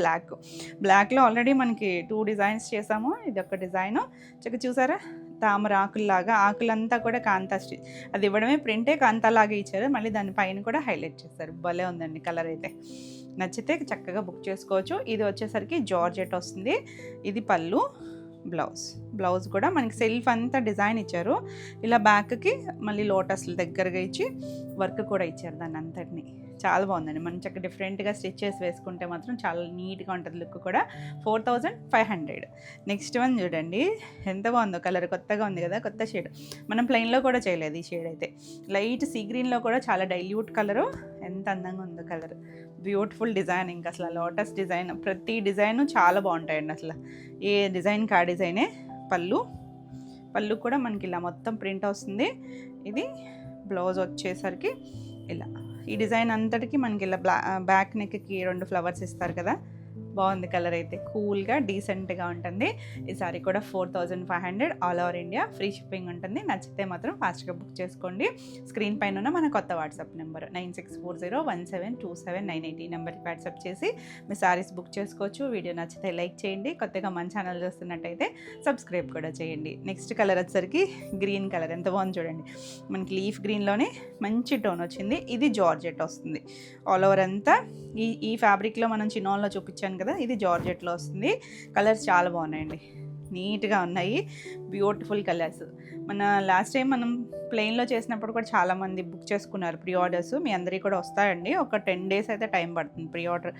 బ్లాక్లో ఆల్రెడీ మనకి 2 డిజైన్స్ చేసాము. ఇది ఒక డిజైన్ చక్కగా చూసారా, తామర ఆకుల్లాగా, ఆకులంతా కూడా కాంతా స్టిచ్, అది ఇవ్వడమే ప్రింటే కాంతాలాగా ఇచ్చారు, మళ్ళీ దానిపైన కూడా హైలైట్ చేస్తారు. భలే ఉందండి కలర్ అయితే. నచ్చితే చక్కగా బుక్ చేసుకోవచ్చు. ఇది వచ్చేసరికి జార్జెట్ వస్తుంది. ఇది పళ్ళు, బ్లౌజ్ కూడా మనకి సెల్ఫ్ అంతా డిజైన్ ఇచ్చారు. ఇలా బ్యాక్కి మళ్ళీ లోటస్లు దగ్గరగా ఇచ్చి వర్క్ కూడా ఇచ్చారు దాన్ని అంతటిని. చాలా బాగుందండి. మనం చక్కగా డిఫరెంట్గా స్టిచ్ చేసి వేసుకుంటే మాత్రం చాలా నీట్గా ఉంటుంది లుక్ కూడా. 4500. నెక్స్ట్ వన్ చూడండి ఎంత బాగుందో కలర్, కొత్తగా ఉంది కదా, కొత్త షేడ్. మనం ప్లెయిన్లో కూడా చేయలేదు ఈ షేడ్ అయితే. లైట్ సీ గ్రీన్లో కూడా చాలా డైల్యూట్ కలరు, ఎంత అందంగా ఉందో కలర్. బ్యూటిఫుల్ డిజైన్, ఇంకా అసలు లోటస్ డిజైన్, ప్రతి డిజైన్ చాలా బాగుంటాయండి అసలు. ఏ డిజైన్కి ఆ డిజైనే. పళ్ళు కూడా మనకి ఇలా మొత్తం ప్రింట్ వస్తుంది. ఇది బ్లౌజ్ వచ్చేసరికి ఇలా ఈ డిజైన్ అంతటికి మనకి ఇలా బ్యాక్ నెక్కి 2 ఫ్లవర్స్ ఇస్తారు కదా, బాగుంది కలర్ అయితే. కూల్గా డీసెంట్గా ఉంటుంది. ఈ సారీ కూడా 4500 all over India, free shipping ఉంటుంది. నచ్చితే మాత్రం ఫాస్ట్గా బుక్ చేసుకోండి. స్క్రీన్ పైన ఉన్న మన కొత్త వాట్సాప్ నెంబర్ 9640172798 ఈ నెంబర్కి వాట్సాప్ చేసి మీ సారీస్ బుక్ చేసుకోవచ్చు. వీడియో నచ్చితే లైక్ చేయండి. కొత్తగా మన ఛానల్ చూస్తున్నట్టయితే సబ్స్క్రైబ్ కూడా చేయండి. నెక్స్ట్ కలర్ వచ్చేసరికి గ్రీన్ కలర్, ఎంత బాగుంది చూడండి. మనకి లీఫ్ గ్రీన్లోనే మంచి టోన్ వచ్చింది. ఇది జార్జెట్ వస్తుంది ఆల్ ఓవర్ అంతా. ఈ ఫ్యాబ్రిక్లో మనం చినాన్లో చూపించాను కదా, ఇది జార్జెట్లో వస్తుంది. కలర్స్ చాలా బాగున్నాయండి, నీట్గా ఉన్నాయి, బ్యూటిఫుల్ కలర్స్. మన లాస్ట్ టైం మనం ప్లెయిన్లో చేసినప్పుడు కూడా చాలామంది బుక్ చేసుకున్నారు ప్రీ ఆర్డర్స్. మీ అందరికీ కూడా వస్తాయండి. ఒక 10 days అయితే టైం పడుతుంది ప్రీ ఆర్డర్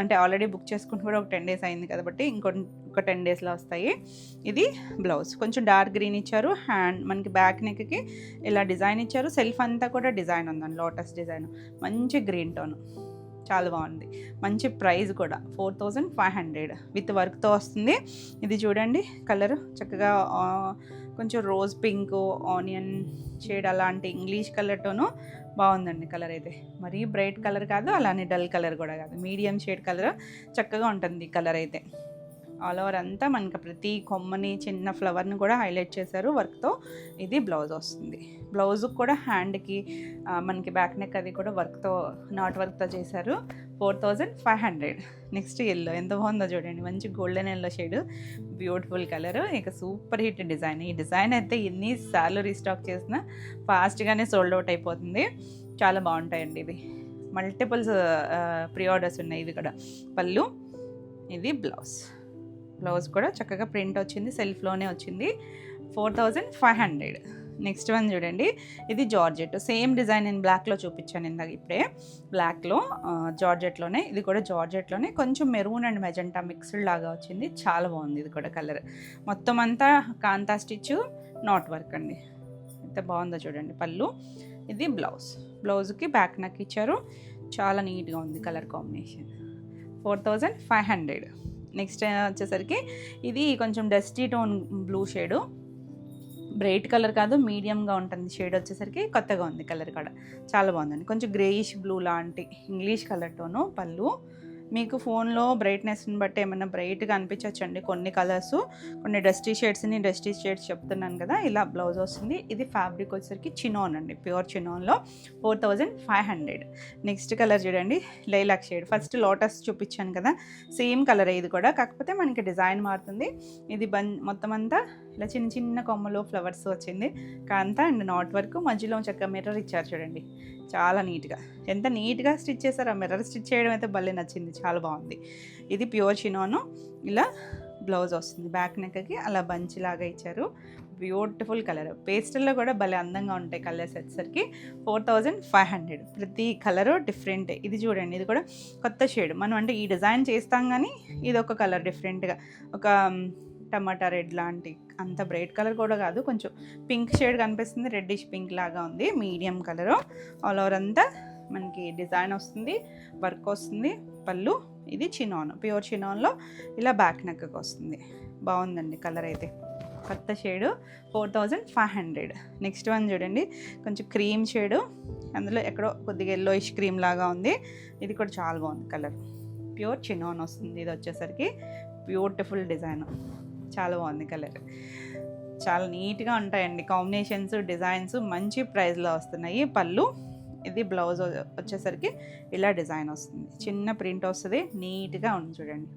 అంటే. ఆల్రెడీ బుక్ చేసుకుని కూడా ఒక 10 days అయింది కాబట్టి ఒక 10 daysలో వస్తాయి. ఇది బ్లౌజ్ కొంచెం డార్క్ గ్రీన్ ఇచ్చారు. హ్యాండ్ మనకి బ్యాక్ నెక్కి ఇలా డిజైన్ ఇచ్చారు. సెల్ఫ్ అంతా కూడా డిజైన్ ఉందండి, లోటస్ డిజైన్, మంచి గ్రీన్ టోన్, చాలా బాగుంది. మంచి ప్రైస్ కూడా 4500 విత్ వర్క్తో వస్తుంది. ఇది చూడండి కలర్ చక్కగా కొంచెం రోజ్ పింక్, ఆనియన్ షేడ్ అలాంటి ఇంగ్లీష్ కలర్తోనూ బాగుందండి కలర్ అయితే. మరీ బ్రైట్ కలర్ కాదు, అలానే డల్ కలర్ కూడా కాదు, మీడియం షేడ్ కలర్, చక్కగా ఉంటుంది కలర్ అయితే. ఆల్ ఓవర్ అంతా మనకి ప్రతి కొమ్మని చిన్న ఫ్లవర్ని కూడా హైలైట్ చేశారు వర్క్తో. ఇది బ్లౌజ్ వస్తుంది. బ్లౌజ్ కూడా హ్యాండ్కి మనకి బ్యాక్ నెక్ అది కూడా వర్క్తో, నాట్ వర్క్తో చేశారు. 4500. నెక్స్ట్ ఎల్లో, ఎంత బాగుందో చూడండి, మంచి golden yellow shade, beautiful colour. ఇక సూపర్ హిట్ డిజైన్. ఈ డిజైన్ అయితే ఎన్నిసార్లు రీస్టాక్ చేసినా ఫాస్ట్గానే సోల్డ్ అవుట్ అయిపోతుంది. చాలా బాగుంటాయండి. ఇది మల్టిపుల్స్ ప్రీ ఆర్డర్స్ ఉన్నాయి. ఇది కూడా పళ్ళు, ఇది బ్లౌజ్ కూడా చక్కగా ప్రింట్ వచ్చింది, సెల్ఫ్లోనే వచ్చింది. 4500. నెక్స్ట్ వన్ చూడండి, ఇది జార్జెట్. సేమ్ డిజైన్ నేను బ్లాక్లో చూపించాను ఇందాక, ఇప్పుడే బ్లాక్లో జార్జెట్లోనే. ఇది కూడా జార్జెట్లోనే కొంచెం మెరూన్ అండ్ మెజెంటా మిక్స్డ్ లాగా వచ్చింది, చాలా బాగుంది. ఇది కూడా కలర్ మొత్తం అంతా కాంతా స్టిచ్, నాట్ వర్క్ అండి, ఎంత బాగుందో చూడండి. పళ్ళు, ఇది బ్లౌజ్కి బ్యాక్ నెక్ ఇచ్చారు, చాలా నీట్గా ఉంది కలర్ కాంబినేషన్. 4500. నెక్స్ట్ వచ్చేసరికి ఇది కొంచెం dusty tone blue shade, bright colour కాదు, మీడియంగా ఉంటుంది షేడ్ వచ్చేసరికి. కొత్తగా ఉంది కలర్ కూడా, చాలా బాగుందండి. కొంచెం గ్రేయిష్ బ్లూ లాంటి ఇంగ్లీష్ కలర్ టోను. పళ్ళు మీకు ఫోన్లో బ్రైట్నెస్ని బట్టి ఏమైనా బ్రైట్గా అనిపించవచ్చండి కొన్ని కలర్స్, కొన్ని డస్టీ షేడ్స్ చెప్తున్నాను కదా. ఇలా బ్లౌజ్ వస్తుంది. ఇది ఫ్యాబ్రిక్ వచ్చేసరికి చినాన్ అండి, ప్యూర్ చినాన్లో. 4500. నెక్స్ట్ కలర్ చూడండి, లైలాక్ షేడ్. ఫస్ట్ లోటస్ చూపించాను కదా, సేమ్ కలర్ ఇది కూడా, కాకపోతే మనకి డిజైన్ మారుతుంది. ఇది మొత్తం అంతా ఇలా చిన్న చిన్న కొమ్మలో ఫ్లవర్స్ వచ్చింది, కాంతా అండ్ నాట్ వర్క్. మధ్యలో చక్కగా మిర్రర్ ఇచ్చారు చూడండి, చాలా నీట్గా, ఎంత నీట్గా స్టిచ్ చేశారు. ఆ మిర్రర్ స్టిచ్ చేయడం అయితే భలే నచ్చింది, చాలా బాగుంది. ఇది ప్యూర్ చినాను. ఇలా బ్లౌజ్ వస్తుంది, బ్యాక్ నెక్కి అలా బంచ్ లాగా ఇచ్చారు, బ్యూటిఫుల్ కలర్. పేస్టల్లో కూడా భలే అందంగా ఉంటాయి కలర్స్ వచ్చేసరికి. 4500. ప్రతి కలరు డిఫరెంటే. ఇది చూడండి, ఇది కూడా కొత్త షేడ్. మనం అంటే ఈ డిజైన్ చేస్తాం కానీ ఇది ఒక కలర్ డిఫరెంట్గా, ఒక టమాటా రెడ్ లాంటి, అంత బ్రైట్ కలర్ కూడా కాదు, కొంచెం పింక్ షేడ్ కనిపిస్తుంది, రెడ్డిష్ పింక్ లాగా ఉంది, మీడియం కలరు. ఆల్ ఓవర్ అంతా మనకి డిజైన్ వస్తుంది, వర్క్ వస్తుంది. పళ్ళు, ఇది చినాన్, ప్యూర్ చినాన్లో ఇలా బ్యాక్ నెక్కి వస్తుంది, బాగుందండి కలర్ అయితే. కొత్త షేడు, 4500. నెక్స్ట్ వన్ చూడండి, కొంచెం క్రీమ్ షేడు, అందులో ఎక్కడో కొద్దిగా ఎల్లోయిష్ క్రీమ్ లాగా ఉంది. ఇది కూడా చాలా బాగుంది కలర్, ప్యూర్ చినాన్ వస్తుంది. ఇది వచ్చేసరికి బ్యూటిఫుల్ డిజైన్, చాలా బాగుంది కలర్. చాలా నీట్గా ఉంటాయండి కాంబినేషన్స్, డిజైన్స్ మంచి ప్రైస్లో వస్తున్నాయి. పళ్ళు, ఇది బ్లౌజ్ వచ్చేసరికి ఇలా డిజైన్ వస్తుంది, చిన్న ప్రింట్ వస్తుంది, నీట్గా ఉంది చూడండి,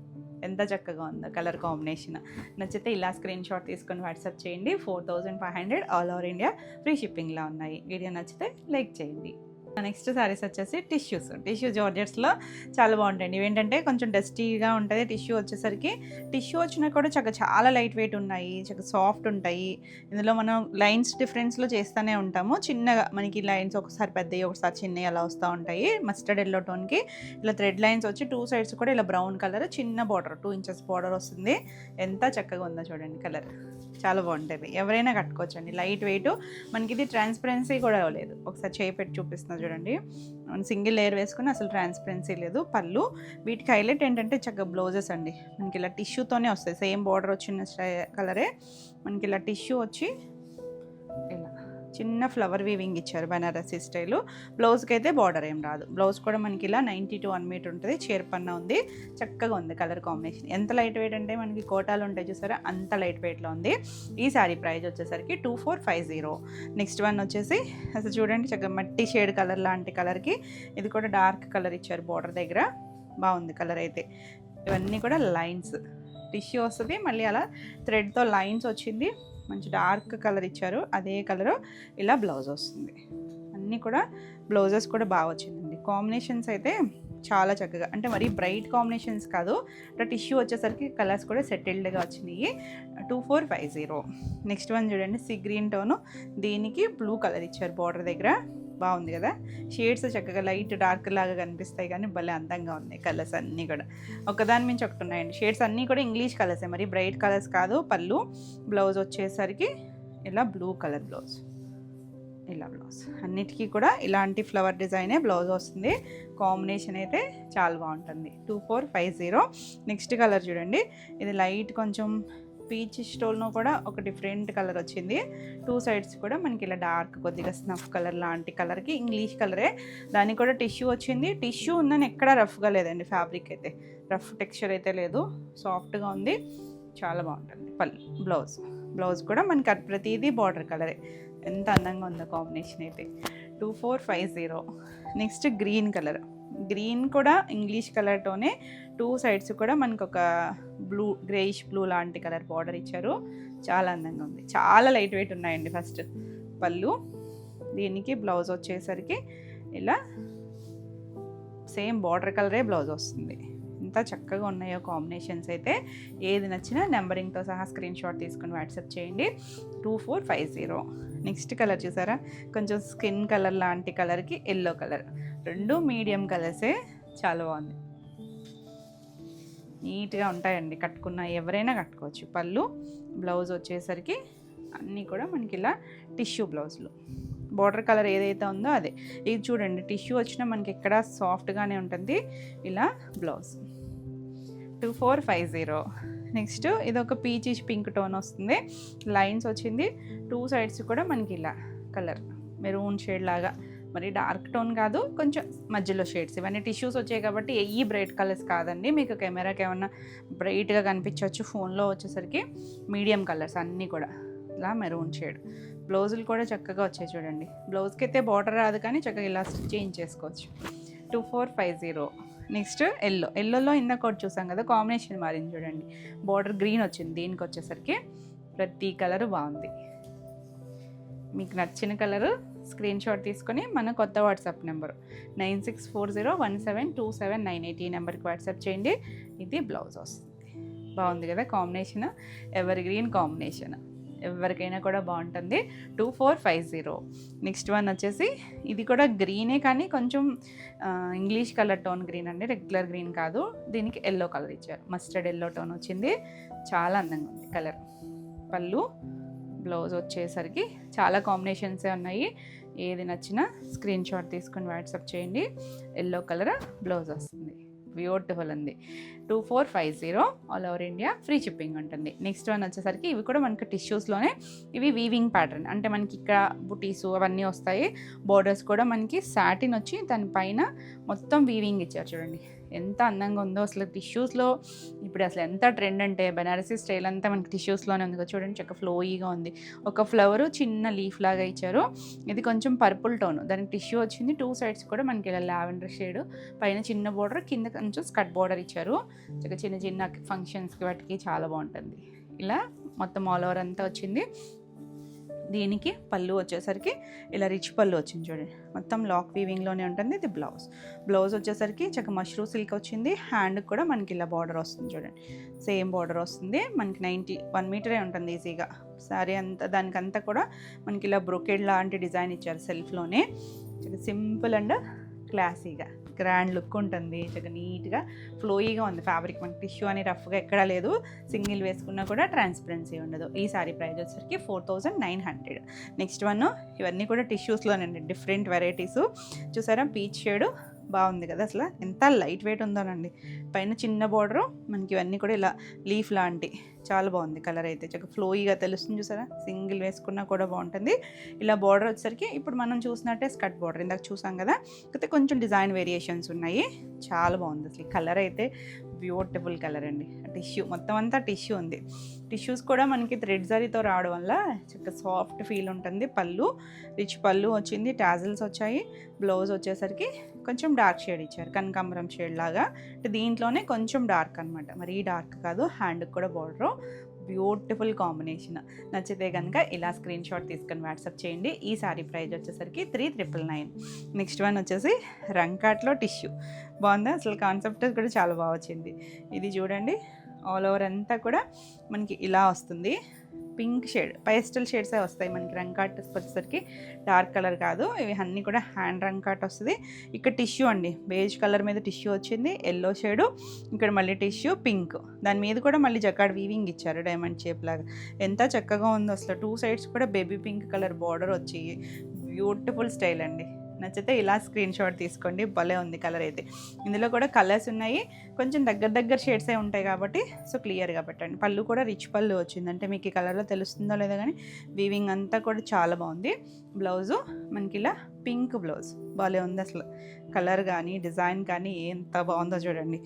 ఎంత చక్కగా ఉందో కలర్ కాంబినేషన్. నచ్చితే ఇలా స్క్రీన్ షాట్ తీసుకొని వాట్సాప్ చేయండి. 4500 ఆల్ ఓవర్ ఇండియా, ఫ్రీ షిప్పింగ్లో ఉన్నాయి. వీడియో నచ్చితే లైక్ చేయండి. నెక్స్ట్ శారీస్ వచ్చేసి టిష్యూ జార్జెట్స్లో చాలా బాగుంటాయండి. ఇవేంటంటే కొంచెం డస్టీగా ఉంటుంది టిష్యూ వచ్చేసరికి. టిష్యూ వచ్చినా కూడా చాలా లైట్ వెయిట్ ఉన్నాయి, సాఫ్ట్ ఉంటాయి. ఇందులో మనం లైన్స్ డిఫరెన్స్లో చేస్తూనే ఉంటాము. చిన్నగా మనకి లైన్స్ ఒకసారి పెద్దవి ఒకసారి చిన్నవి అలా వస్తూ ఉంటాయి. మస్టర్డ్ ఎల్లో టోన్కి ఇలా థ్రెడ్ లైన్స్ వచ్చి 2 సైడ్స్ కూడా ఇలా బ్రౌన్ కలర్ చిన్న బార్డర్ 2 ఇంచెస్ బార్డర్ వస్తుంది. ఎంత చక్కగా ఉందో చూడండి, కలర్ చాలా బాగుంటుంది. ఎవరైనా కట్టుకోవచ్చండి, లైట్ వెయిట్. మనకి ఇది ట్రాన్స్పరెన్సీ కూడా లేదు. ఒకసారి చేయి పెట్టి చూపిస్తున్నా చూడండి, సింగిల్ లేయర్ వేసుకుని అసలు ట్రాన్స్పరెన్సీ లేదు. పళ్ళు వీటికి హైలైట్ ఏంటంటే చక్కగా బ్లౌజెస్ అండి. మనకి ఇలా టిష్యూతోనే వస్తాయి, సేమ్ బార్డర్ వచ్చిన కలరే మనకి ఇలా టిష్యూ వచ్చి ఇలా చిన్న ఫ్లవర్ వీవింగ్ ఇచ్చారు బనారసీ స్టైలు. బ్లౌజ్కి అయితే బార్డర్ ఏం రాదు. బ్లౌజ్ కూడా మనకి ఇలా 90 to 1 మీటర్ ఉంటుంది. చేర్పన్న ఉంది, చక్కగా ఉంది కలర్ కాంబినేషన్. ఎంత లైట్ వెయిట్ అంటే మనకి కోటాలు ఉంటాయి చూసారా, అంత లైట్ వెయిట్లో ఉంది. ఈ శారీ ప్రైస్ వచ్చేసరికి 2450. నెక్స్ట్ వన్ వచ్చేసి అసలు చూడండి, చక్కగా మట్టి షేడ్ కలర్ లాంటి కలర్కి ఇది కూడా డార్క్ కలర్ ఇచ్చారు బార్డర్ దగ్గర. బాగుంది కలర్ అయితే. ఇవన్నీ కూడా లైన్స్ టిష్యూ వస్తుంది, మళ్ళీ అలా థ్రెడ్తో లైన్స్ వచ్చింది. మంచి డార్క్ కలర్ ఇచ్చారు, అదే కలరు ఇలా బ్లౌజ్ వస్తుంది. అన్నీ కూడా బ్లౌజెస్ కూడా బాగా వచ్చిందండి. కాంబినేషన్స్ అయితే చాలా చక్కగా, అంటే మరీ బ్రైట్ కాంబినేషన్స్ కాదు, అంటే టిష్యూ వచ్చేసరికి కలర్స్ కూడా సెటిల్డ్గా వచ్చినాయి. 2450. నెక్స్ట్ వన్ చూడండి, సీ గ్రీన్ టోను, దీనికి బ్లూ కలర్ ఇచ్చారు బార్డర్ దగ్గర. బాగుంది కదా, షేడ్స్ చక్కగా లైట్ డార్క్ లాగా కనిపిస్తాయి కానీ భలే అందంగా ఉన్నాయి కలర్స్ అన్నీ కూడా. ఒకదాని మించి ఒకటి ఉన్నాయండి. షేడ్స్ అన్నీ కూడా ఇంగ్లీష్ కలర్సే, మరి బ్రైట్ కలర్స్ కాదు. పళ్ళు బ్లౌజ్ వచ్చేసరికి ఇలా బ్లూ కలర్ బ్లౌజ్, ఇలా బ్లౌజ్ అన్నిటికీ కూడా ఇలాంటి ఫ్లవర్ డిజైనే బ్లౌజ్ వస్తుంది. కాంబినేషన్ అయితే చాలా బాగుంటుంది. 2450. నెక్స్ట్ కలర్ చూడండి, ఇది లైట్ కొంచెం పీచ్ స్టోల్లో కూడా ఒక డిఫరెంట్ కలర్ వచ్చింది. 2 సైడ్స్ కూడా మనకి ఇలా డార్క్ కొద్దిగా స్నఫ్ కలర్ లాంటి కలర్కి ఇంగ్లీష్ కలరే. దానికి కూడా టిష్యూ వచ్చింది. టిష్యూ ఉందని ఎక్కడా రఫ్గా లేదండి, ఫ్యాబ్రిక్ అయితే రఫ్ టెక్స్చర్ అయితే లేదు, సాఫ్ట్గా ఉంది, చాలా బాగుంటుంది. బ్లౌజ్ కూడా మనకి ప్రతిదీ బార్డర్ కలరే. ఎంత అందంగా ఉందో కాంబినేషన్ అయితే. 2450. నెక్స్ట్ గ్రీన్ కలర్, గ్రీన్ కూడా ఇంగ్లీష్ కలర్తోనే 2 సైడ్స్ కూడా మనకు ఒక బ్లూ గ్రేయిష్ బ్లూ లాంటి కలర్ బార్డర్ ఇచ్చారు. చాలా అందంగా ఉంది, చాలా లైట్ వెయిట్ ఉన్నాయండి. ఫస్ట్ పళ్ళు, దీనికి బ్లౌజ్ వచ్చేసరికి ఇలా సేమ్ బార్డర్ కలరే బ్లౌజ్ వస్తుంది. ఎంత చక్కగా ఉన్నాయో కాంబినేషన్స్ అయితే. ఏది నచ్చినా నెంబరింగ్తో సహా స్క్రీన్ షాట్ తీసుకుని వాట్సాప్ చేయండి. 2450. నెక్స్ట్ కలర్ చూసారా, కొంచెం స్కిన్ కలర్ లాంటి కలర్కి ఎల్లో కలర్, 2 మీడియం కలర్సే. చాలా బాగుంది, నీట్గా ఉంటాయండి, కట్టుకున్న ఎవరైనా కట్టుకోవచ్చు. పళ్ళు బ్లౌజ్ వచ్చేసరికి అన్నీ కూడా మనకి ఇలా టిష్యూ బ్లౌజులు, బార్డర్ కలర్ ఏదైతే ఉందో అదే. ఇది చూడండి, టిష్యూ వచ్చినా మనకి ఎక్కడ సాఫ్ట్గానే ఉంటుంది. ఇలా బ్లౌజ్ 2450. నెక్స్ట్ ఇది ఒక పీచిష్ పింక్ టోన్ వస్తుంది, లైన్స్ వచ్చింది. 2 సైడ్స్ కూడా మనకి ఇలా కలర్ మెరూన్ షేడ్ లాగా, మరి డార్క్ టోన్ కాదు, కొంచెం మధ్యలో షేడ్స్. ఇవన్నీ టిష్యూస్ వచ్చాయి కాబట్టి ఈ బ్రైట్ కలర్స్ కాదండి. మీకు కెమెరాకి ఏమన్నా బ్రైట్గా కనిపించవచ్చు, ఫోన్లో వచ్చేసరికి మీడియం కలర్స్ అన్నీ కూడా ఇలా మెరూన్ షేడ్. బ్లౌజులు కూడా చక్కగా వచ్చాయి చూడండి. బ్లౌజ్కి అయితే బార్డర్ రాదు కానీ చక్కగా ఇలా చేంజ్ చేసుకోవచ్చు. 2450. నెక్స్ట్ ఎల్లోలో ఇందాక ఒకటి చూసాం కదా, కాంబినేషన్ మారింది చూడండి. బార్డర్ గ్రీన్ వచ్చింది, దీనికి వచ్చేసరికి ప్రతి కలరు బాగుంది. మీకు నచ్చిన కలరు స్క్రీన్ షాట్ తీసుకొని మన కొత్త వాట్సాప్ నెంబరు 9640172798 ఈ నెంబర్కి వాట్సాప్ చేయండి. ఇది బ్లౌజ్ వస్తుంది. బాగుంది కదా కాంబినేషన్, ఎవర్ గ్రీన్ కాంబినేషన్, ఎవరికైనా కూడా బాగుంటుంది. 2450. నెక్స్ట్ వన్ వచ్చేసి ఇది కూడా గ్రీనే కానీ కొంచెం ఇంగ్లీష్ కలర్ టోన్ గ్రీన్ అండి, రెగ్యులర్ గ్రీన్ కాదు. దీనికి ఎల్లో కలర్ ఇచ్చారు, మస్టర్డ్ ఎల్లో టోన్ వచ్చింది. చాలా అందంగా ఉంది కలర్. పళ్ళు బ్లౌజ్ వచ్చేసరికి చాలా కాంబినేషన్సే ఉన్నాయి. ఏది నచ్చినా స్క్రీన్ షాట్ తీసుకొని వాట్సాప్ చేయండి. ఎల్లో కలర్ బ్లౌజ్ వస్తుంది, బ్యూటిఫుల్ ఉంది. 2450. All over India free shipping ఉంటుంది. నెక్స్ట్ వన్ వచ్చేసరికి ఇవి కూడా మనకి టిష్యూస్లోనే, ఇవి వీవింగ్ ప్యాటర్న్, అంటే మనకి ఇక్కడ బుటీసు అవన్నీ వస్తాయి. బోర్డర్స్ కూడా మనకి సాటిన్ వచ్చి దానిపైన మొత్తం వీవింగ్ ఇచ్చారు చూడండి. ఎంత అందంగా ఉందో అసలు. టిష్యూస్లో ఇప్పుడు అసలు ఎంత ట్రెండ్ అంటే బనారసీ స్టైల్ అంతా మనకి టిష్యూస్లోనే ఉంది కదా చూడండి, చక్కగా ఫ్లోయీగా ఉంది. ఒక ఫ్లవరు చిన్న లీఫ్ లాగా ఇచ్చారు. ఇది కొంచెం పర్పుల్ టోన్, దానికి టిష్యూ వచ్చింది. 2 సైడ్స్ కూడా మనకి ఇలా లావెండర్ షేడ్, పైన చిన్న బోర్డర్, కింద కొంచెం స్కర్ట్ బోర్డర్ ఇచ్చారు. చక్కగా చిన్న చిన్న ఫంక్షన్స్కి వాటికి చాలా బాగుంటుంది. ఇలా మొత్తం ఆల్ ఓవర్ అంతా వచ్చింది. దీనికి పళ్ళు వచ్చేసరికి ఇలా రిచ్ పళ్ళు వచ్చింది చూడండి, మొత్తం లాక్ వీవింగ్లోనే ఉంటుంది. ఇది బ్లౌజ్ వచ్చేసరికి చక్క మష్రూ సిల్క్ వచ్చింది. హ్యాండ్కి కూడా మనకి ఇలా బార్డర్ వస్తుంది చూడండి, సేమ్ బార్డర్ వస్తుంది. మనకి 1 మీటరే ఉంటుంది ఈజీగా. సారీ అంతా దానికంతా కూడా మనకి ఇలా బ్రొకెడ్ లాంటి డిజైన్ ఇచ్చారు సెల్ఫ్లోనే. చక్క సింపుల్ అండ్ క్లాసీగా గ్రాండ్ లుక్ ఉంటుంది. చక్కగా నీట్గా ఫ్లోయీగా ఉంది ఫ్యాబ్రిక్. మనకి టిష్యూ అని రఫ్గా ఎక్కడా లేదు. సింగిల్ వేసుకున్నా కూడా ట్రాన్స్పరెన్సీ ఉండదు. ఈ సారీ ప్రైస్ వచ్చేసరికి 4900. నెక్స్ట్ వన్, ఇవన్నీ కూడా టిష్యూస్లోనండి, డిఫరెంట్ వెరైటీస్. చూసారా పీచ్ షేడు బాగుంది కదా, అసలు ఎంత లైట్ వెయిట్ ఉందోనండి. పైన చిన్న బార్డరు, మనకి ఇవన్నీ కూడా ఇలా లీఫ్ లాంటి, చాలా బాగుంది కలర్ అయితే. చక్కగా ఫ్లోయిగా తెలుస్తుంది చూసారా, సింగిల్ వేసుకున్నా కూడా బాగుంటుంది. ఇలా బార్డర్ వచ్చేసరికి ఇప్పుడు మనం చూసినట్టే స్కర్ట్ బార్డర్ ఇందాక చూసాం కదా, అయితే కొంచెం డిజైన్ వేరియేషన్స్ ఉన్నాయి. చాలా బాగుంది అసలు. కలర్ అయితే బ్యూటిఫుల్ కలర్ అండి. టిష్యూ మొత్తం అంతా టిష్యూ ఉంది. టిష్యూస్ కూడా మనకి థ్రెడ్ జరీతో రావడం వల్ల చక్కగా సాఫ్ట్ ఫీల్ ఉంటుంది. పళ్ళు రిచ్ పళ్ళు వచ్చింది, టాజిల్స్ వచ్చాయి. బ్లౌజ్ వచ్చేసరికి కొంచెం డార్క్ షేడ్ ఇచ్చారు, కనకాంబరం షేడ్ లాగా. దీంట్లోనే కొంచెం డార్క్ అనమాట, మరీ డార్క్ కాదు. హ్యాండ్కి కూడా బార్డరు, బ్యూటిఫుల్ కాంబినేషన్. నచ్చితే కనుక ఇలా స్క్రీన్ షాట్ తీసుకొని వాట్సాప్ చేయండి. ఈ సారీ ప్రైస్ వచ్చేసరికి 3999. నెక్స్ట్ వన్ వచ్చేసి రంకాట్లో టిష్యూ. బాగుందా అసలు, కాన్సెప్ట్ కూడా చాలా బాగా వచ్చింది. ఇది చూడండి, ఆల్ ఓవర్ అంతా కూడా మనకి ఇలా వస్తుంది. పింక్ షేడ్, పేస్టల్ షేడ్సే వస్తాయి మనకి. రంకాట్ వచ్చేసరికి డార్క్ కలర్ కాదు, ఇవి అన్నీ కూడా హ్యాండ్ రంకాట్ వస్తుంది. ఇక్కడ టిష్యూ అండి, బేజ్ కలర్ మీద టిష్యూ వచ్చింది, ఎల్లో షేడు. ఇక్కడ మళ్ళీ టిష్యూ పింక్, దాని మీద కూడా మళ్ళీ జకాడ్ వీవింగ్ ఇచ్చారు డైమండ్ షేప్ లాగా. ఎంత చక్కగా ఉందో అసలు. 2 సైడ్స్ కూడా బేబీ పింక్ కలర్ బార్డర్ వచ్చి బ్యూటిఫుల్ స్టైల్ అండి. నచ్చితే ఇలా స్క్రీన్ షాట్ తీసుకోండి, భలే ఉంది కలర్ అయితే. ఇందులో కూడా కలర్స్ ఉన్నాయి, కొంచెం దగ్గర షేడ్సే ఉంటాయి కాబట్టి సో క్లియర్గా పెట్టండి. పళ్ళు కూడా రిచ్ పళ్ళు వచ్చింది, అంటే మీకు ఈ కలర్లో తెలుస్తుందో లేదో కానీ వీవింగ్ అంతా కూడా చాలా బాగుంది. బ్లౌజు మనకి ఇలా పింక్ బ్లౌజ్, భలే ఉంది అసలు. కలర్ కానీ డిజైన్ కానీ ఎంత బాగుందో చూడండి,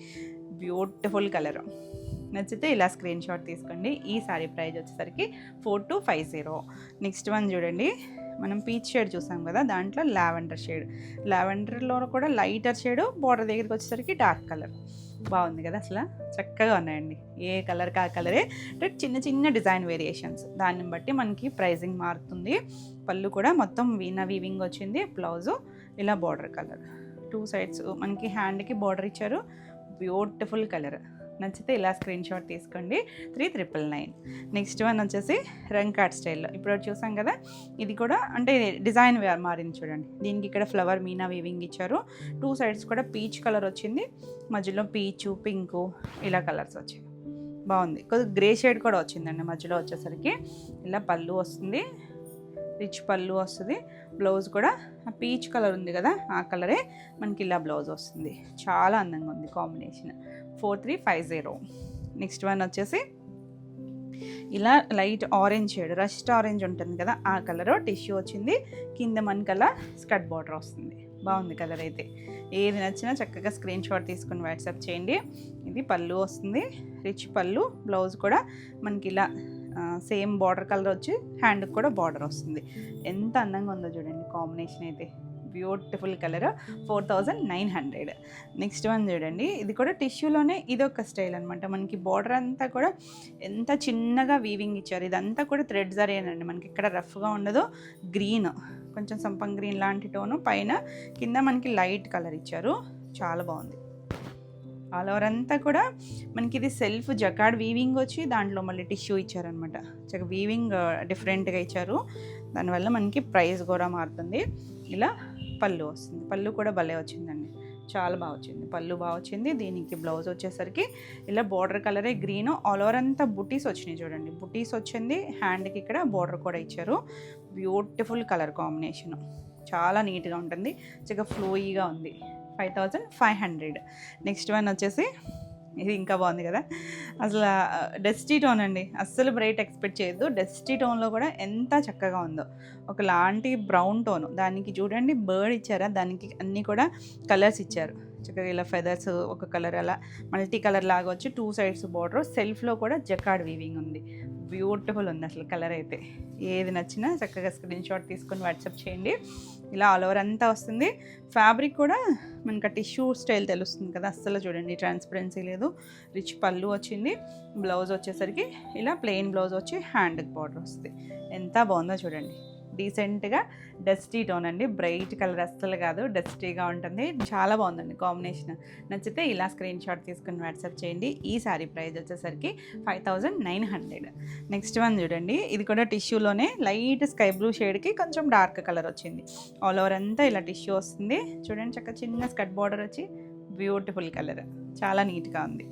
బ్యూటిఫుల్ కలర్. నచ్చితే ఇలా స్క్రీన్ షాట్ తీసుకోండి. ఈ సారీ ప్రైస్ వచ్చేసరికి 4250. నెక్స్ట్ వన్ చూడండి, మనం పీచ్ షేడ్ చూసాం కదా, దాంట్లో లావెండర్ షేడ్. లావెండర్లో కూడా లైటర్ షేడు, బార్డర్ దగ్గరికి వచ్చేసరికి డార్క్ కలర్. బాగుంది కదా అసలు, చక్కగా ఉన్నాయండి. ఏ కలర్కి ఆ కలరే, అంటే చిన్న డిజైన్ వేరియేషన్స్, దాన్ని బట్టి మనకి ప్రైజింగ్ మారుతుంది. పళ్ళు కూడా మొత్తం వీవింగ్ వచ్చింది. బ్లౌజు ఇలా బార్డర్ కలర్, 2 సైడ్స్ మనకి హ్యాండ్కి బార్డర్ ఇచ్చారు. Beautiful colour. నచ్చితే ఇలా స్క్రీన్ షాట్ తీసుకోండి. 3999. నెక్స్ట్ వన్ వచ్చేసి రంకాట్ స్టైల్లో ఇప్పుడు చూసాం కదా, ఇది కూడా అంటే డిజైన్ మారింది చూడండి. దీనికి ఇక్కడ ఫ్లవర్ మీనా వీవింగ్ ఇచ్చారు. 2 సైడ్స్ కూడా పీచ్ కలర్ వచ్చింది, మధ్యలో పీచు పింకు ఇలా కలర్స్ వచ్చాయి. బాగుంది. కొద్దిగా గ్రే షేడ్ కూడా వచ్చిందండి మధ్యలో వచ్చేసరికి. ఇలా పళ్ళు వస్తుంది, రిచ్ పళ్ళు వస్తుంది. బ్లౌజ్ కూడా పీచ్ కలర్ ఉంది కదా, ఆ కలరే మనకి ఇలా బ్లౌజ్ వస్తుంది. చాలా అందంగా ఉంది కాంబినేషన్. 4350. నెక్స్ట్ వన్ వచ్చేసి ఇలా light orange shade, rust orange ఉంటుంది కదా, ఆ కలర్ టిష్యూ వచ్చింది. కింద మనకలా స్కర్ట్ బార్డర్ వస్తుంది. బాగుంది కలర్ అయితే. ఏది నచ్చినా చక్కగా స్క్రీన్ షాట్ తీసుకుని వాట్సాప్ చేయండి. ఇది పళ్ళు వస్తుంది, రిచ్ పళ్ళు. బ్లౌజ్ కూడా మనకి ఇలా సేమ్ బార్డర్ కలర్ వచ్చి హ్యాండ్కి కూడా బార్డర్ వస్తుంది. ఎంత అందంగా ఉందో చూడండి కాంబినేషన్ అయితే, బ్యూటిఫుల్ కలర్. 4900. నెక్స్ట్ వన్ చూడండి, ఇది కూడా టిష్యూలోనే ఇదొక స్టైల్ అనమాట. మనకి బార్డర్ అంతా కూడా ఎంత చిన్నగా వీవింగ్ ఇచ్చారు. ఇదంతా కూడా థ్రెడ్ జరీనండి, మనకి ఇక్కడ రఫ్గా ఉండదు. గ్రీన్, కొంచెం సంపంగ్ గ్రీన్ లాంటి టోను, పైన కింద మనకి లైట్ కలర్ ఇచ్చారు. చాలా బాగుంది. ఆల్ ఓవర్ అంతా కూడా మనకి ఇది సెల్ఫ్ జకాడ్ వీవింగ్ వచ్చి దాంట్లో మళ్ళీ టిష్యూ ఇచ్చారనమాట. చక్కగా వీవింగ్ డిఫరెంట్గా ఇచ్చారు, దానివల్ల మనకి ప్రైస్ కూడా మారుతుంది. ఇలా పళ్ళు వస్తుంది, పళ్ళు కూడా భలే వచ్చిందండి, చాలా బాగా వచ్చింది. పళ్ళు బాగా వచ్చింది. దీనికి బ్లౌజ్ వచ్చేసరికి ఇలా బార్డర్ కలరే గ్రీన్, ఆల్ ఓవర్ అంతా బుటీస్ వచ్చినాయి చూడండి. బుటీస్ వచ్చింది, హ్యాండ్కి ఇక్కడ బార్డర్ కూడా ఇచ్చారు. బ్యూటిఫుల్ కలర్ కాంబినేషను, చాలా నీట్గా ఉంటుంది, చక్కగా ఫ్లోయీగా ఉంది. 5500. నెక్స్ట్ వన్ వచ్చేసి ఇది ఇంకా బాగుంది కదా అసలు, డస్టీ టోన్ అండి. అస్సలు బ్రైట్ ఎక్స్పెక్ట్ చేయొద్దు. డస్టీ టోన్లో కూడా ఎంత చక్కగా ఉందో, ఒకలాంటి బ్రౌన్ టోన్. దానికి చూడండి బర్డ్ ఇచ్చారా, దానికి అన్నీ కూడా కలర్స్ ఇచ్చారు. చక్కగా ఇలా ఫెదర్స్ ఒక కలర్ అలా మల్టీ కలర్ లాగా వచ్చి 2 సైడ్స్ బార్డర్, సెల్ఫ్లో కూడా జకార్డ్ వీవింగ్ ఉంది. బ్యూటిఫుల్ ఉంది అసలు కలర్ అయితే. ఏది నచ్చినా చక్కగా స్క్రీన్ షాట్ తీసుకొని వాట్సాప్ చేయండి. ఇలా ఆల్ ఓవర్ అంతా వస్తుంది. ఫ్యాబ్రిక్ కూడా మనకి టిష్యూ స్టైల్ తెలుస్తుంది కదా, అస్సలు చూడండి ట్రాన్స్పరెన్సీ లేదు. రిచ్ పళ్ళు వచ్చింది. బ్లౌజ్ వచ్చేసరికి ఇలా ప్లెయిన్ బ్లౌజ్ వచ్చి హ్యాండ్కి బార్డర్ వస్తుంది. ఎంత బాగుందో చూడండి. డీసెంట్గా డస్టీ టోన్ అండి, బ్రైట్ కలర్ అస్సలు కాదు, డస్టీగా ఉంటుంది. చాలా బాగుందండి కాంబినేషన్. నచ్చితే ఇలా స్క్రీన్ షాట్ తీసుకుని వాట్సాప్ చేయండి. ఈ శారీ ప్రైస్ వచ్చేసరికి 5900. నెక్స్ట్ వన్ చూడండి, ఇది కూడా టిష్యూలోనే లైట్ స్కై బ్లూ షేడ్కి కొంచెం డార్క్ కలర్ వచ్చింది. ఆల్ ఓవర్ అంతా ఇలా టిష్యూ వస్తుంది. చూడండి చక్కగా చిన్న స్కర్ట్ బార్డర్ వచ్చి బ్యూటిఫుల్ కలర్, చాలా నీట్గా ఉంది.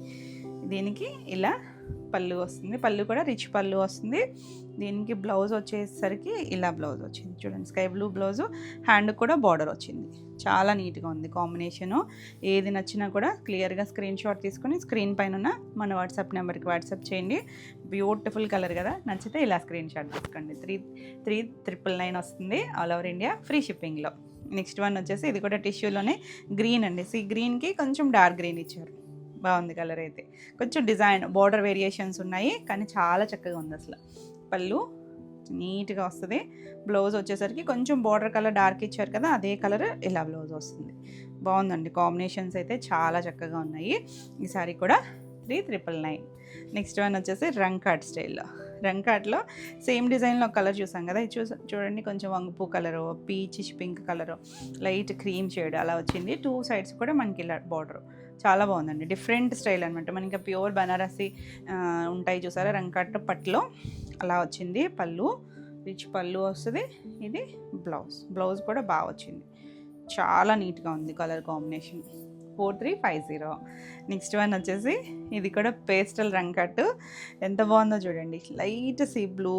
దీనికి ఇలా పళ్ళు వస్తుంది. పళ్ళు కూడా రిచ్ పళ్ళు వస్తుంది. దీనికి బ్లౌజ్ వచ్చేసరికి ఇలా బ్లౌజ్ వచ్చింది. చూడండి స్కై బ్లూ బ్లౌజు, హ్యాండ్ కూడా బార్డర్ వచ్చింది. చాలా నీట్గా ఉంది కాంబినేషను. ఏది నచ్చినా కూడా క్లియర్గా స్క్రీన్ షాట్ తీసుకొని స్క్రీన్ పైన ఉన్న మన వాట్సాప్ నెంబర్కి వాట్సాప్ చేయండి. బ్యూటిఫుల్ కలర్ కదా, నచ్చితే ఇలా స్క్రీన్ షాట్ తీసుకోండి. 3,999 వస్తుంది ఆల్ ఓవర్ ఇండియా, ఫ్రీ షిప్పింగ్లో. నెక్స్ట్ వన్ వచ్చేసి ఇది కూడా టిష్యూలోనే గ్రీన్ అండి. గ్రీన్కి కొంచెం డార్క్ గ్రీన్ ఇచ్చారు. బాగుంది కలర్ అయితే. కొంచెం డిజైన్ బార్డర్ వేరియేషన్స్ ఉన్నాయి కానీ చాలా చక్కగా ఉంది అసలు. పళ్ళు నీట్గా వస్తుంది. బ్లౌజ్ వచ్చేసరికి కొంచెం బార్డర్ కలర్ డార్క్ ఇచ్చారు కదా, అదే కలర్ ఇలా బ్లౌజ్ వస్తుంది. బాగుందండి కాంబినేషన్స్ అయితే చాలా చక్కగా ఉన్నాయి. ఈ సారీ కూడా 3,999. నెక్స్ట్ వన్ వచ్చేసి రంకాట్ స్టైల్లో. రంకాట్లో సేమ్ డిజైన్లో కలర్ చూసాం కదా, ఇది చూడండి కొంచెం వంగుపు colour, peachish pink colour, light cream shade అలా వచ్చింది. 2 సైడ్స్ కూడా మనకి ఇలా బార్డర్ చాలా బాగుందండి. డిఫరెంట్ స్టైల్ అనమాట. మనకి ప్యూర్ బనారసి ఉంటాయి చూసారా రంకాట్ పట్టులో, అలా వచ్చింది. పళ్ళు రిచ్ పళ్ళు వస్తుంది. ఇది బ్లౌజ్ కూడా బాగా వచ్చింది. చాలా నీట్గా ఉంది కలర్ కాంబినేషన్. 4350. నెక్స్ట్ వన్ వచ్చేసి ఇది కూడా పేస్టల్ రంకట్. ఎంత బాగుందో చూడండి. Light sea blue,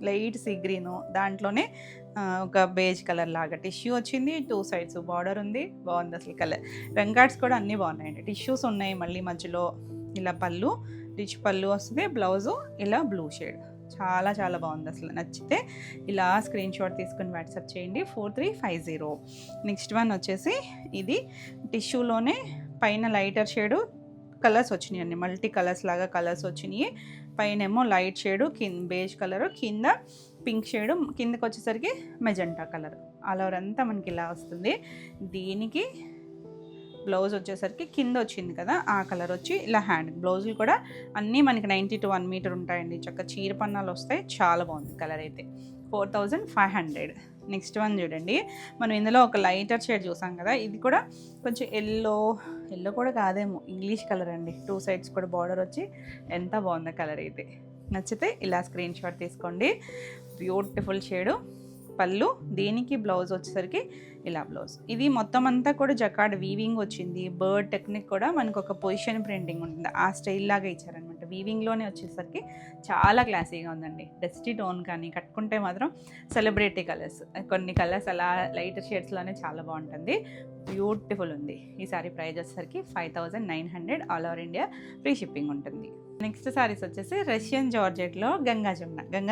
light sea green, దాంట్లోనే ఒక బేజ్ కలర్ లాగా టిష్యూ వచ్చింది. 2 సైడ్స్ బార్డర్ ఉంది. బాగుంది అసలు కలర్. రంకాట్స్ కూడా అన్నీ బాగున్నాయండి. టిష్యూస్ ఉన్నాయి మళ్ళీ మధ్యలో. ఇలా పళ్ళు రిచ్ పళ్ళు వస్తుంది. బ్లౌజు ఇలా బ్లూ షేడ్. చాలా చాలా బాగుంది అసలు. నచ్చితే ఇలా స్క్రీన్ షాట్ తీసుకుని వాట్సాప్ చేయండి. 4350. నెక్స్ట్ వన్ వచ్చేసి ఇది టిష్యూలోనే పైన లైటర్ షేడు కలర్స్ వచ్చినాయి అండి. మల్టీ కలర్స్ లాగా కలర్స్ వచ్చినాయి. పైన ఏమో లైట్ షేడు, కింద బేజ్ కలరు, కింద పింక్ షేడు, కిందకి వచ్చేసరికి మెజెంటా కలర్. అలా అంతా మనకి ఇలా వస్తుంది. దీనికి బ్లౌజ్ వచ్చేసరికి కింద వచ్చింది కదా ఆ కలర్ వచ్చి ఇలా హ్యాండ్. బ్లౌజులు కూడా అన్నీ మనకి 90 to 1 మీటర్ ఉంటాయండి. చక్కగా చీర పన్నాలు వస్తాయి. చాలా బాగుంది కలర్ అయితే. 4500. నెక్స్ట్ వన్ చూడండి, మనం ఇందులో ఒక లైటర్ షేడ్ చూసాం కదా, ఇది కూడా కొంచెం ఎల్లో కూడా కాదేమో, ఇంగ్లీష్ కలర్ అండి. 2 సైడ్స్ కూడా బార్డర్ వచ్చి ఎంత బాగుందో కలర్ అయితే. నచ్చితే ఇలా స్క్రీన్ షాట్ తీసుకోండి. Beautiful shade. పళ్ళు, దీనికి బ్లౌజ్ వచ్చేసరికి ఇలా బ్లౌజ్. ఇది మొత్తం అంతా కూడా జకార్డ్ వీవింగ్ వచ్చింది. బర్డ్ టెక్నిక్ కూడా మనకు ఒక పొజిషన్ ప్రింటింగ్ ఉంటుంది, ఆ స్టైల్ లాగా ఇచ్చారనమాట. వీవింగ్లోనే వచ్చేసరికి చాలా క్లాసీగా ఉందండి. డస్టీ టోన్ కానీ కట్టుకుంటే మాత్రం సెలబ్రిటీ కలర్స్, కొన్ని కలర్స్ అలా లైట్ షేడ్స్లోనే చాలా బాగుంటుంది. బ్యూటిఫుల్ ఉంది. ఈ సారీ ప్రైస్ వచ్చేసరికి 5900 all over India, free shipping ఉంటుంది. నెక్స్ట్ సారీస్ వచ్చేసి రష్యన్ జార్జెట్లో గంగా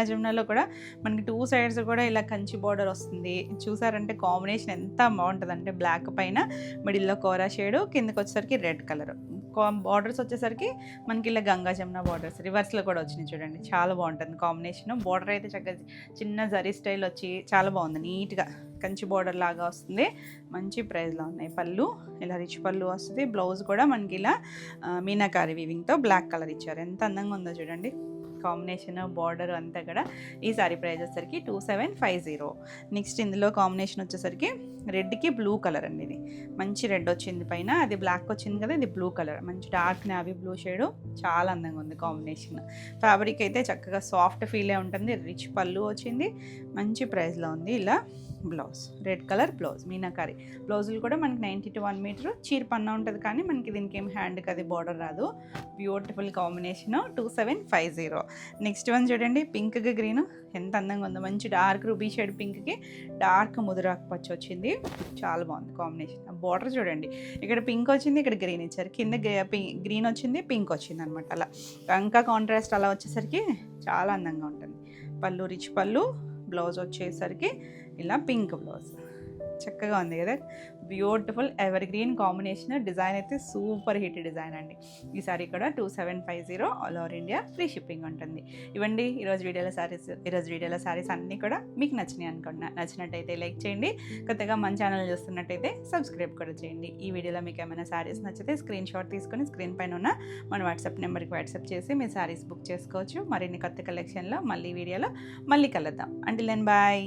జమునాలో కూడా మనకి 2 సైడ్స్ కూడా ఇలా కంచి బార్డర్ వస్తుంది. చూసారంటే కాంబినేషన్ ఎంత బాగుంటుందంటే, బ్లాక్ పైన మిడిల్లో కోరా షేడు, కిందకి వచ్చేసరికి రెడ్ కలర్. బార్డర్స్ వచ్చేసరికి మనకి ఇలా గంగా జమున బార్డర్స్ రివర్స్లో కూడా వచ్చినాయి చూడండి. చాలా బాగుంటుంది కాంబినేషన్. బార్డర్ అయితే చక్కగా చిన్న జరీ స్టైల్ వచ్చి చాలా బాగుంది. నీట్గా కంచి బార్డర్ లాగా వస్తుంది. మంచి ప్రైస్లో ఉన్నాయి. పళ్ళు ఇలా రిచ్ పళ్ళు వస్తుంది. బ్లౌజ్ కూడా మనకి ఇలా మీనాకారి వీవింగ్తో బ్లాక్ కలర్ ఇచ్చారు. ఎంత అందంగా ఉందో చూడండి కాంబినేషన్, బార్డర్ అంతా కూడా. ఈ సారీ ప్రైస్ వచ్చేసరికి 2750. నెక్స్ట్ ఇందులో కాంబినేషన్ వచ్చేసరికి రెడ్కి బ్లూ కలర్ అండి. ఇది మంచి రెడ్ వచ్చింది పైన, అది బ్లాక్ వచ్చింది కదా, ఇది బ్లూ కలర్, మంచి డార్క్ నావీ బ్లూ షేడు. చాలా అందంగా ఉంది కాంబినేషన్. ఫ్యాబ్రిక్ అయితే చక్కగా సాఫ్ట్ ఫీలే ఉంటుంది. రిచ్ పళ్ళు వచ్చింది. మంచి ప్రైస్లో ఉంది. ఇలా blouse red colour blouse, meenakari బ్లౌజులు కూడా మనకి 90 to 1 మీటర్ చీర పన్నా ఉంటుంది, కానీ మనకి దీనికి ఏం హ్యాండ్కి అది బార్డర్ రాదు. Beautiful combination. 2750. నెక్స్ట్ వన్ చూడండి, పింక్కి గ్రీన్ ఎంత అందంగా ఉందో. మంచి డార్క్ రూబీ షేడ్ పింక్కి డార్క్ ముదురాకు పచ్చి వచ్చింది. చాలా బాగుంది కాంబినేషన్. బార్డర్ చూడండి, ఇక్కడ పింక్ వచ్చింది, ఇక్కడ గ్రీన్ ఇచ్చారు, కింద గ్రీన్ వచ్చింది, పింక్ వచ్చింది అనమాట. అలా ఇంకా కాంట్రాస్ట్ అలా వచ్చేసరికి చాలా అందంగా ఉంటుంది. పళ్ళు రిచ్ పళ్ళు, బ్లౌజ్ వచ్చేసరికి ఇలా పింక్ బ్లౌజ్. చక్కగా ఉంది కదా, beautiful ever green combination. Design అయితే సూపర్ హిట్ డిజైన్ అండి. ఈ సారీ కూడా 2750 all over India free shipping ఉంటుంది. ఇవ్వండి ఈరోజు వీడియోలో సారీస్ అన్నీ కూడా మీకు నచ్చినాయి అనుకున్నా. నచ్చినట్టయితే లైక్ చేయండి, కొత్తగా మన ఛానల్ చూస్తున్నట్టయితే సబ్స్క్రైబ్ కూడా చేయండి. ఈ వీడియోలో మీకు ఏమైనా సారీస్ నచ్చితే స్క్రీన్ షాట్ తీసుకొని స్క్రీన్ పైన ఉన్న మన వాట్సాప్ నెంబర్కి వాట్సాప్ చేసి మీ సారీస్ బుక్ చేసుకోవచ్చు. మరిన్ని కొత్త కలెక్షన్లో మళ్ళీ వీడియోలో మళ్ళీ కలుద్దాం. Until then bye.